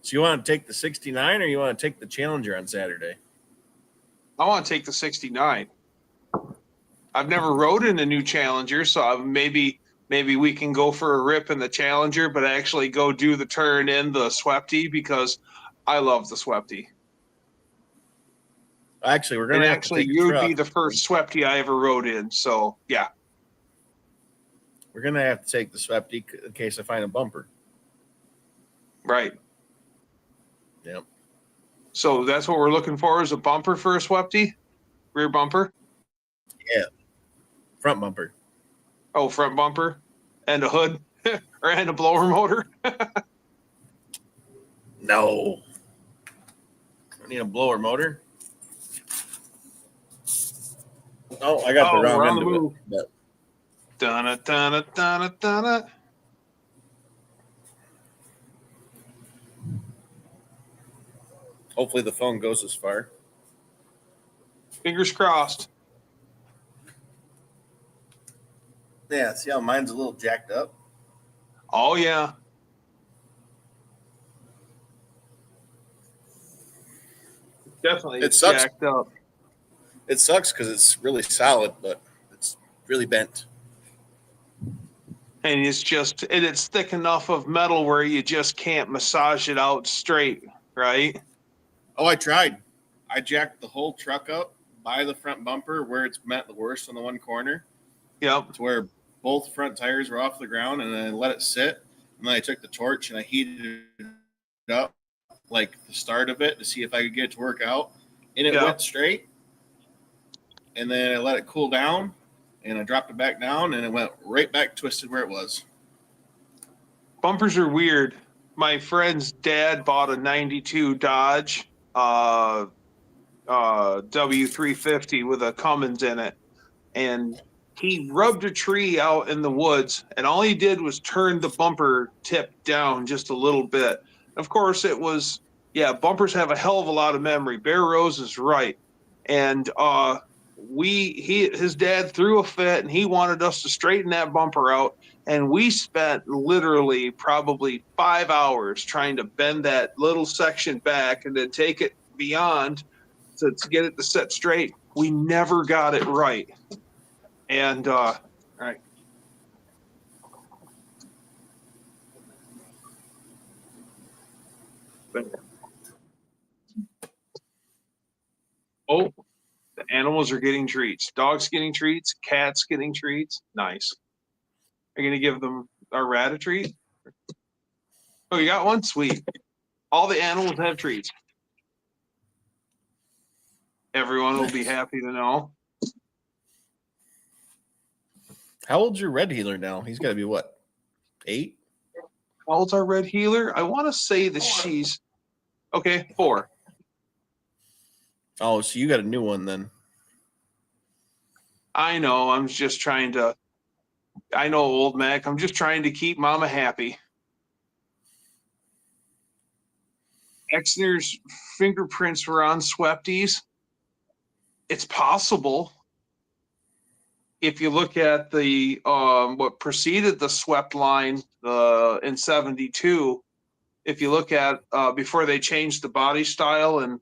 So you want to take the 69 or you want to take the Challenger on Saturday? I want to take the 69. I've never rode in a new Challenger, so maybe we can go for a rip in the Challenger, but actually go do the turn in the Swepty because I love the Swepty. Actually, we're going And to have to actually, take a you'd truck. be the first Swepty I ever rode in. So, yeah. We're going to have to take the Swepty in case I find a bumper. Right. Yep. So that's what we're looking for is a bumper for a Swepty? Rear bumper? Yeah. Front bumper. Oh, front bumper? And a hood? And a blower motor? No. I need a blower motor. Oh, I got the wrong we're on end the of move. it. But Dun dun dun dun. hopefully the phone goes as far. Fingers crossed. Yeah, see how mine's a little jacked up? Oh, yeah. Definitely It sucks. jacked up. It sucks because it's really solid, but it's really bent. And it's thick enough of metal where you just can't massage it out straight, right? Oh, I tried. I jacked the whole truck up by the front bumper where it's bent the worst on the one corner. Yep. To where both front tires were off the ground, and then I let it sit. And then I took the torch and I heated it up, like the start of it, to see if I could get it to work out. And it went straight. And then I let it cool down, and I dropped it back down, and it went right back twisted where it was. Bumpers are weird. My friend's dad bought a 92 Dodge W350 with a Cummins in it. And he rubbed a tree out in the woods, and all he did was turn the bumper tip down just a little bit. Of course, it was, bumpers have a hell of a lot of memory. Bear Rose is right. And his dad threw a fit, and he wanted us to straighten that bumper out. And we spent literally probably 5 hours trying to bend that little section back and then take it beyond to get it to set straight. We never got it right. And all right. Oh, the animals are getting treats. Dogs getting treats. Cats getting treats. Nice. Are you gonna give them our rat a treat? Oh, you got one? Sweet. All the animals have treats. Everyone will be happy to know. How old's your red healer now? He's got to be what, 8? How old's our red healer? I want to say that she's 4. Oh, so you got a new one then. I know. I'm just trying to. I know, old Mac. I'm just trying to keep Mama happy. Exner's fingerprints were on Swepties. It's possible. If you look at the what preceded the swept line in '72, if you look at before they changed the body style and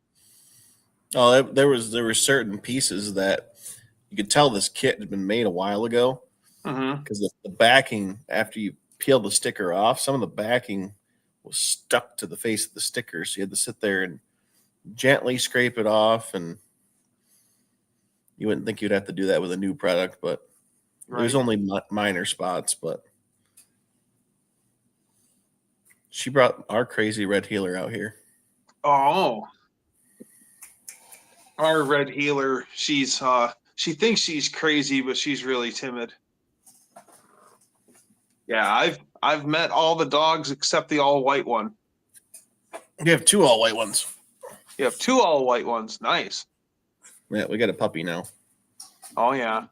Oh, there were certain pieces that you could tell this kit had been made a while ago Mm-hmm. because the backing, after you peel the sticker off, some of the backing was stuck to the face of the sticker, so you had to sit there and gently scrape it off. And you wouldn't think you'd have to do that with a new product, but it was Right. only minor spots. But she brought our crazy red healer out here. Oh, our red healer. She thinks she's crazy, but she's really timid. Yeah, I've met all the dogs except the all white one. We have two all white ones. You have two all white ones. Nice. Yeah, we got a puppy now. Oh yeah.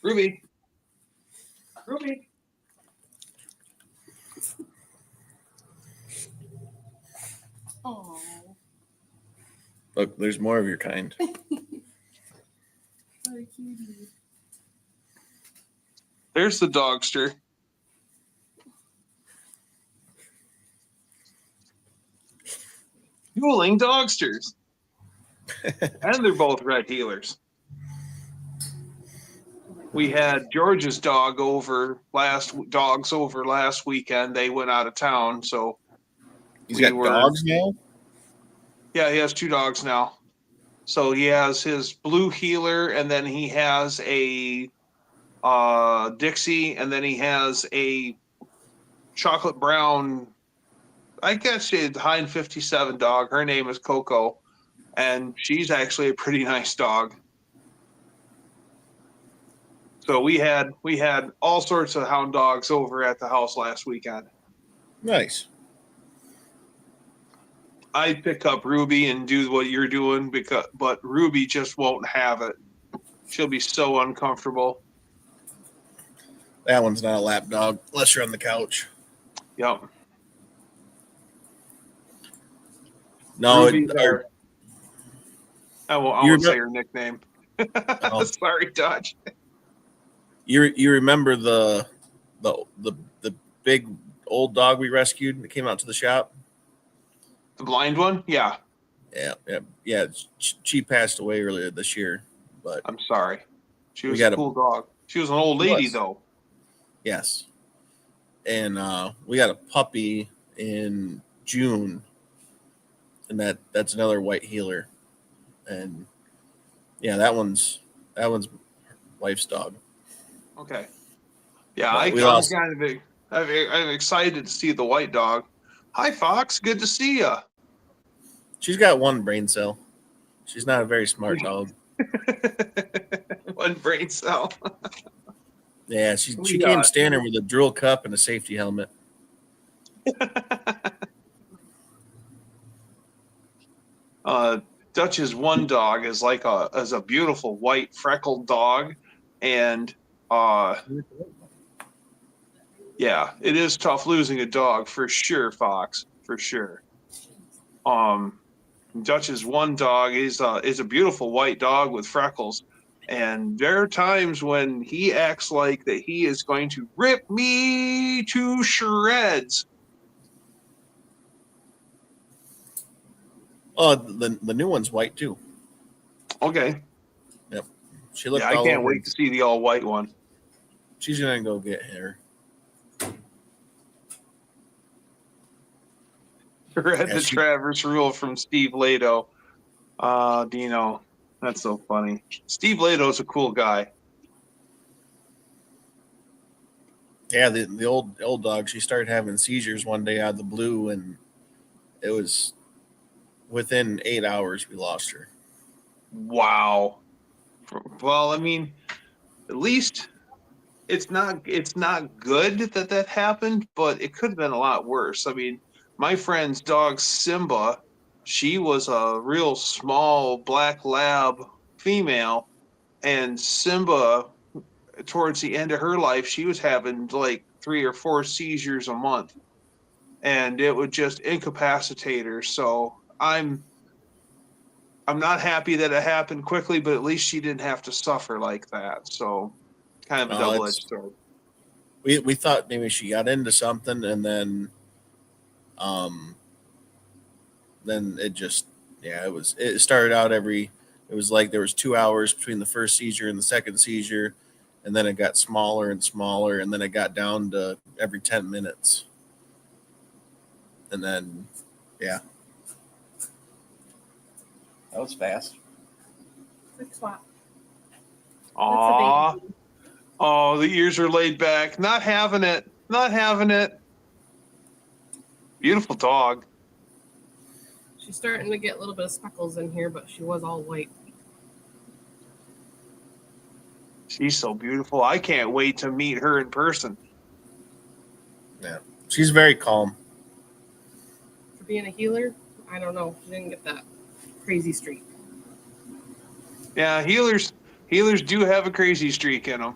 Ruby. Ruby. Oh. Look, there's more of your kind. Very cutie. There's the dogster. Dueling dogsters. And they're both red healers. We had George's dogs over last weekend. They went out of town, so He's got dogs now? Yeah, he has two dogs now. So he has his blue healer, and then he has a Dixie, and then he has a chocolate brown, I guess it's Hind 57 dog. Her name is Coco, and she's actually a pretty nice dog. So we had all sorts of hound dogs over at the house last weekend. Nice. I pick up Ruby and do what you're doing but Ruby just won't have it. She'll be so uncomfortable. That one's not a lap dog unless you're on the couch. Yep. No, I won't say her nickname. Oh. Sorry, Dodge. You remember the big old dog we rescued that came out to the shop? The blind one? Yeah. Yeah. She passed away earlier this year, but I'm sorry. She was a cool dog. She was an old lady, though. Yes. And we got a puppy in June, and that's another white healer. And yeah, that one's wife's dog. Okay. Yeah, I'm excited to see the white dog. Hi, Fox. Good to see you. She's got one brain cell. She's not a very smart dog. One brain cell. Yeah, she came standing with a drill cup and a safety helmet. Dutch's one dog is like a beautiful white freckled dog, and yeah, it is tough losing a dog for sure, Fox, for sure. Dutch's one dog is a beautiful white dog with freckles, and there are times when he acts like that he is going to rip me to shreds. Oh, the new one's white too. Okay. Yep. She looked. Yeah, I can't wait to see the all white one. She's gonna go get her. Read the Travers rule from Steve Lato. Dino, that's so funny. Steve Lato's a cool guy. Yeah, the old dog. She started having seizures one day out of the blue, and it was within 8 hours we lost her. Wow. Well, I mean, at least it's not good that happened, but it could have been a lot worse. I mean, my friend's dog Simba, she was a real small black lab female, and Simba, towards the end of her life, she was having like 3 or 4 seizures a month, and it would just incapacitate her. So I'm not happy that it happened quickly, but at least she didn't have to suffer like that. So kind of a double-edged sword. We thought maybe she got into something, and then it just Yeah, it started out it was like there was 2 hours between the first seizure and the second seizure, and then it got smaller and smaller, and then it got down to every 10 minutes. And then, yeah. That was fast. Quick swap. Aw. Oh, the ears are laid back. Not having it. Not having it. Beautiful dog. She's starting to get a little bit of speckles in here, but she was all white. She's so beautiful. I can't wait to meet her in person. Yeah. She's very calm. For being a healer, I don't know. She didn't get that crazy streak. Yeah, healers do have a crazy streak in them.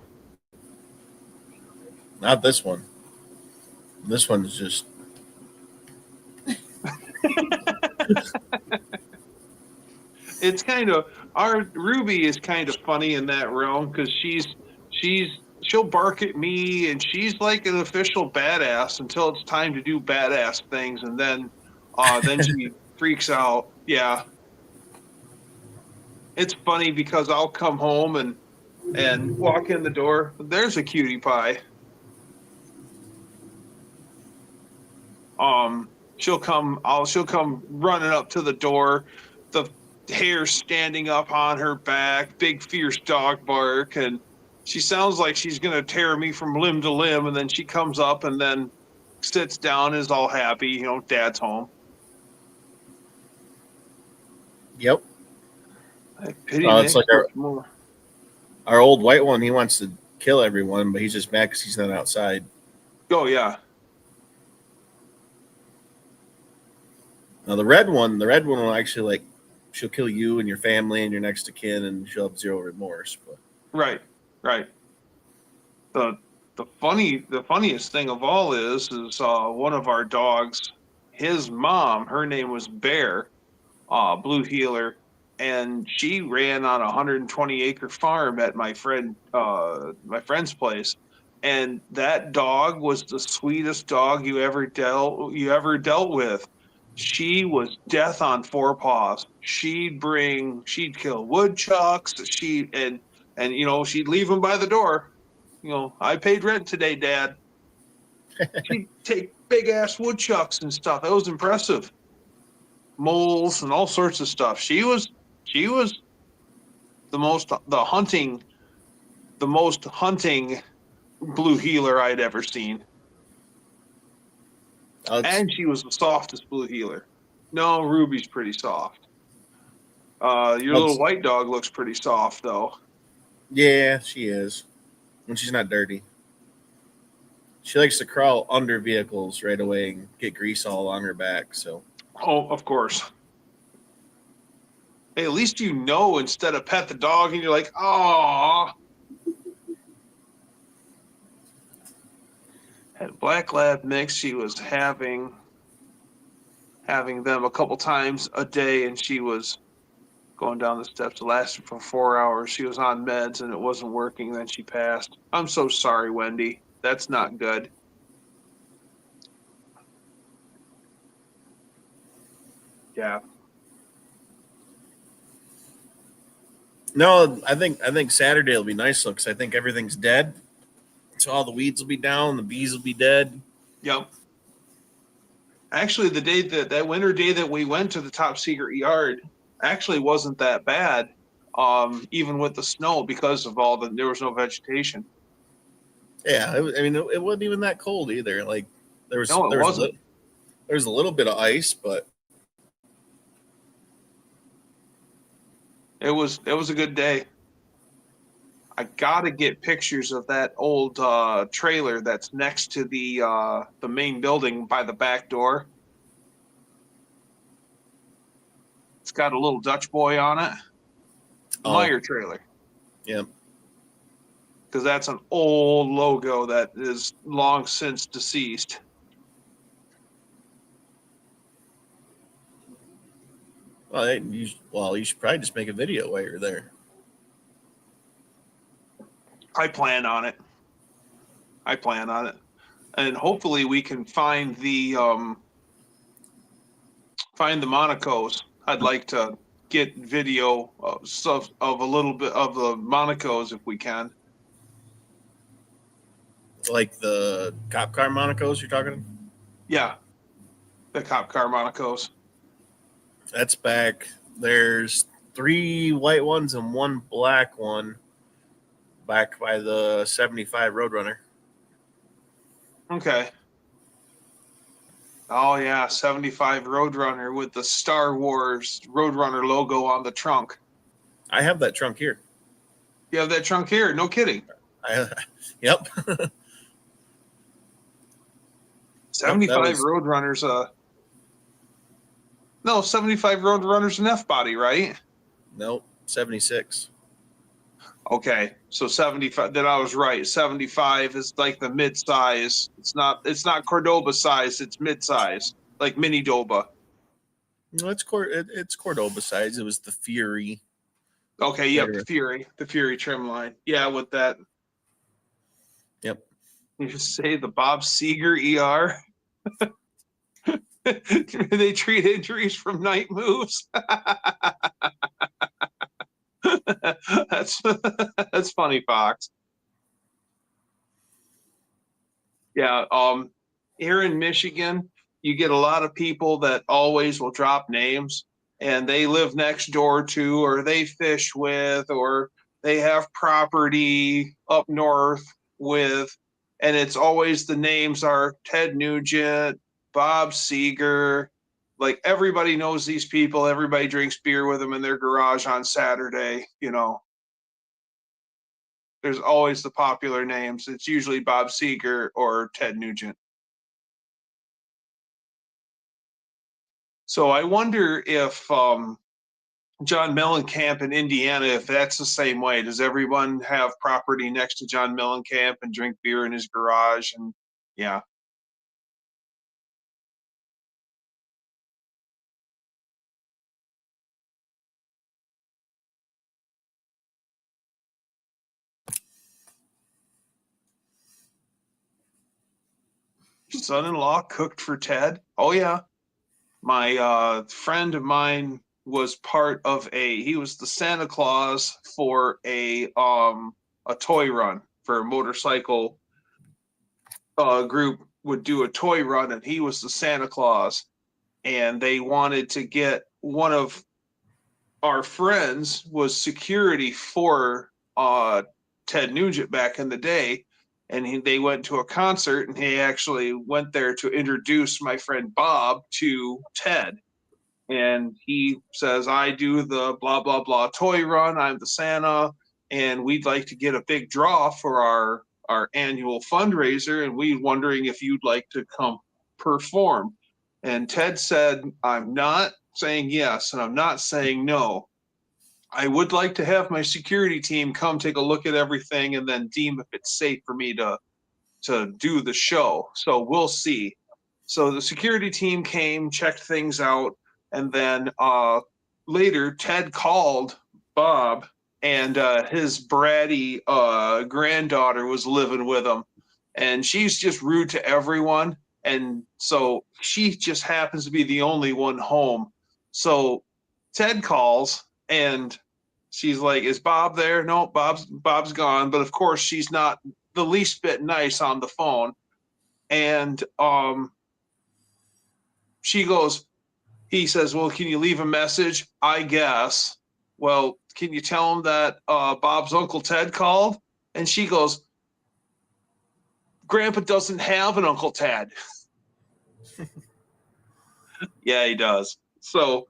Not this one. This one is just. It's kind of, our Ruby is kind of funny in that realm because she'll bark at me and she's like an official badass until it's time to do badass things, and then she freaks out. Yeah. It's funny because I'll come home and walk in the door. There's a cutie pie. She'll come running up to the door, the hair standing up on her back, big fierce dog bark, and she sounds like she's gonna tear me from limb to limb, and then she comes up and then sits down, is all happy, Dad's home. Yep. I pity It's Nick like more. our old white one. He wants to kill everyone, but he's just mad because he's not outside. Oh yeah. Now the red one will actually she'll kill you and your family and your next of kin, and she'll have zero remorse. But Right. The funniest thing of all is one of our dogs, his mom, her name was Bear, blue heeler, and she ran on a 120-acre farm at my friend's place, and that dog was the sweetest dog you ever dealt with. She was death on four paws. She'd kill woodchucks. She'd leave them by the door. I paid rent today, Dad. She'd take big ass woodchucks and stuff. That was impressive. Moles and all sorts of stuff. She was the most hunting blue heeler I'd ever seen. And she was the softest blue heeler. No, Ruby's pretty soft. Your little white dog looks pretty soft, though. Yeah, she is. When she's not dirty. She likes to crawl under vehicles right away and get grease all on her back. So. Oh, of course. Hey, at least instead of pet the dog and you're like, "Aw." Had black lab mix. She was having them a couple times a day, and she was going down the steps. It lasted for 4 hours. She was on meds and it wasn't working. Then she passed. I'm so sorry, Wendy. That's not good. Yeah. No, I think Saturday will be nice because I think everything's dead. So all the weeds will be down, the bees will be dead. Yep. Actually, the day that winter day that we went to the top secret yard actually wasn't that bad, even with the snow, because of there was no vegetation. Yeah, it wasn't even that cold either. Like there was a little bit of ice, but it was a good day. I gotta get pictures of that old trailer that's next to the main building by the back door. It's got a little Dutch boy on it. Meyer trailer. Yeah. Because that's an old logo that is long since deceased. Well, you should probably just make a video while you're there. I plan on it. And hopefully we can find the Monacos. I'd like to get video of stuff of a little bit of the Monacos if we can. Like the cop car Monacos you're talking? Yeah, the cop car Monacos. That's back. There's 3 white ones and 1 black one back by the 75 Roadrunner. Okay. Oh yeah, 75 Roadrunner with the Star Wars Roadrunner logo on the trunk. I have that trunk here. You have that trunk here? No kidding. Yep. 75 Roadrunners. No, 75 Roadrunners an F body, right? Nope, 76. Okay, so 75. Then I was right. 75 is like the mid-size. It's not Cordoba size. It's mid-size, like mini Doba. No, it's Cordoba size. It was the Fury. Okay, yep, the Fury trim line. Yeah, with that. Yep. You just say the Bob Seger ER. They treat injuries from night moves. That's funny, Fox. Yeah, here in Michigan, you get a lot of people that always will drop names, and they live next door to, or they fish with, or they have property up north with, and it's always the names are Ted Nugent, Bob Seger. Like everybody knows these people. Everybody drinks beer with them in their garage on Saturday. There's always the popular names. It's usually Bob Seger or Ted Nugent. So I wonder if John Mellencamp in Indiana, if that's the same way. Does everyone have property next to John Mellencamp and drink beer in his garage? And yeah. Son-in-law cooked for Ted. Oh yeah. My friend of mine was part of he was the Santa Claus for a toy run for a motorcycle group would do a toy run, and he was the Santa Claus, and they wanted to get one of our friends was security for Ted Nugent back in the day, and they went to a concert, and he actually went there to introduce my friend Bob to Ted. And he says, I do the blah, blah, blah toy run. I'm the Santa, and we'd like to get a big draw for our annual fundraiser, and we're wondering if you'd like to come perform. And Ted said, I'm not saying yes, and I'm not saying no. I would like to have my security team come take a look at everything and then deem if it's safe for me to do the show. So we'll see. So the security team came, checked things out, and then later Ted called Bob, and his bratty granddaughter was living with him, and she's just rude to everyone, and so she just happens to be the only one home. So Ted calls, and she's like, is Bob there? No, Bob's gone. But of course she's not the least bit nice on the phone. And he says, well, can you leave a message? I guess. Well, can you tell him that Bob's Uncle Ted called? And she goes, Grandpa doesn't have an Uncle Ted. Yeah, he does. So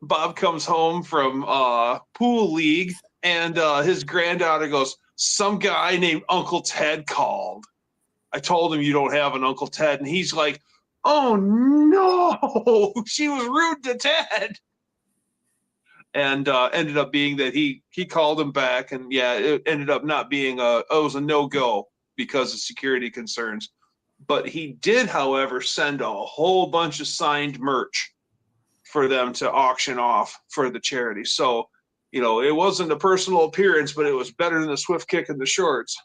Bob comes home from pool league, and his granddaughter goes, some guy named Uncle Ted called. I told him you don't have an Uncle Ted. And he's like, oh no, she was rude to Ted. And ended up being that he called him back, and yeah, it ended up not being it was a no-go because of security concerns. But he did, however, send a whole bunch of signed merch for them to auction off for the charity. So, it wasn't a personal appearance, but it was better than the swift kick in the shorts.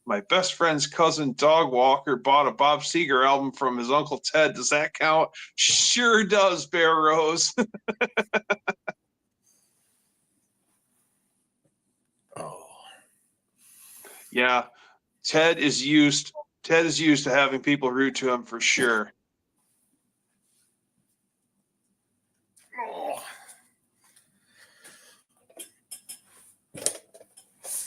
My best friend's cousin dog walker bought a Bob Seger album from his Uncle Ted. Does that count? Sure does, Bear Rose. Oh, Yeah, Ted is used to having people root to him for sure.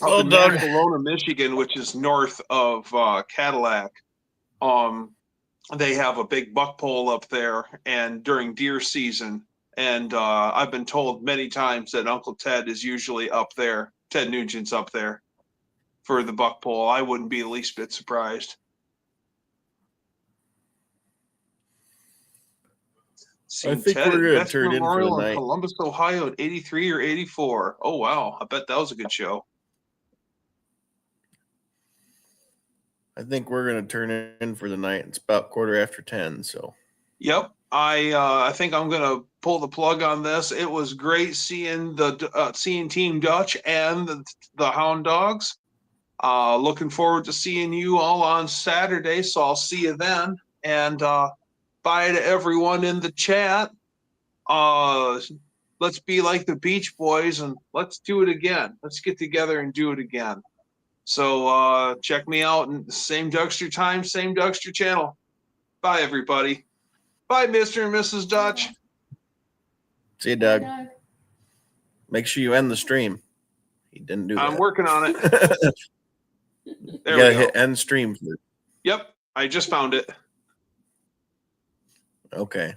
Up well in done. Macalona, Michigan, which is north of Cadillac, they have a big buck pole up there, and during deer season, and I've been told many times that Uncle Ted is usually up there. Ted Nugent's up there for the buck pole. I wouldn't be the least bit surprised. Seen think Ted we're at gonna Best turn in for the Memorial in night. Columbus, Ohio, at 83 or 84. Oh wow, I bet that was a good show. I think we're gonna turn in for the night. It's about 10:15. So Yep, I think I'm gonna pull the plug on this. It was great seeing seeing Team Dutch and the Hound Dogs. Looking forward to seeing you all on Saturday, so I'll see you then. And bye to everyone in the chat. Let's be like the Beach Boys and let's do it again. Let's get together and do it again. So check me out in same Dugster time, same Dugster channel. Bye, everybody. Bye, Mr. and Mrs. Dutch. see you, Doug. Make sure you end the stream. He didn't do that. I'm working on it. You There gotta we go. hit end stream. Yep, I just found it. Okay.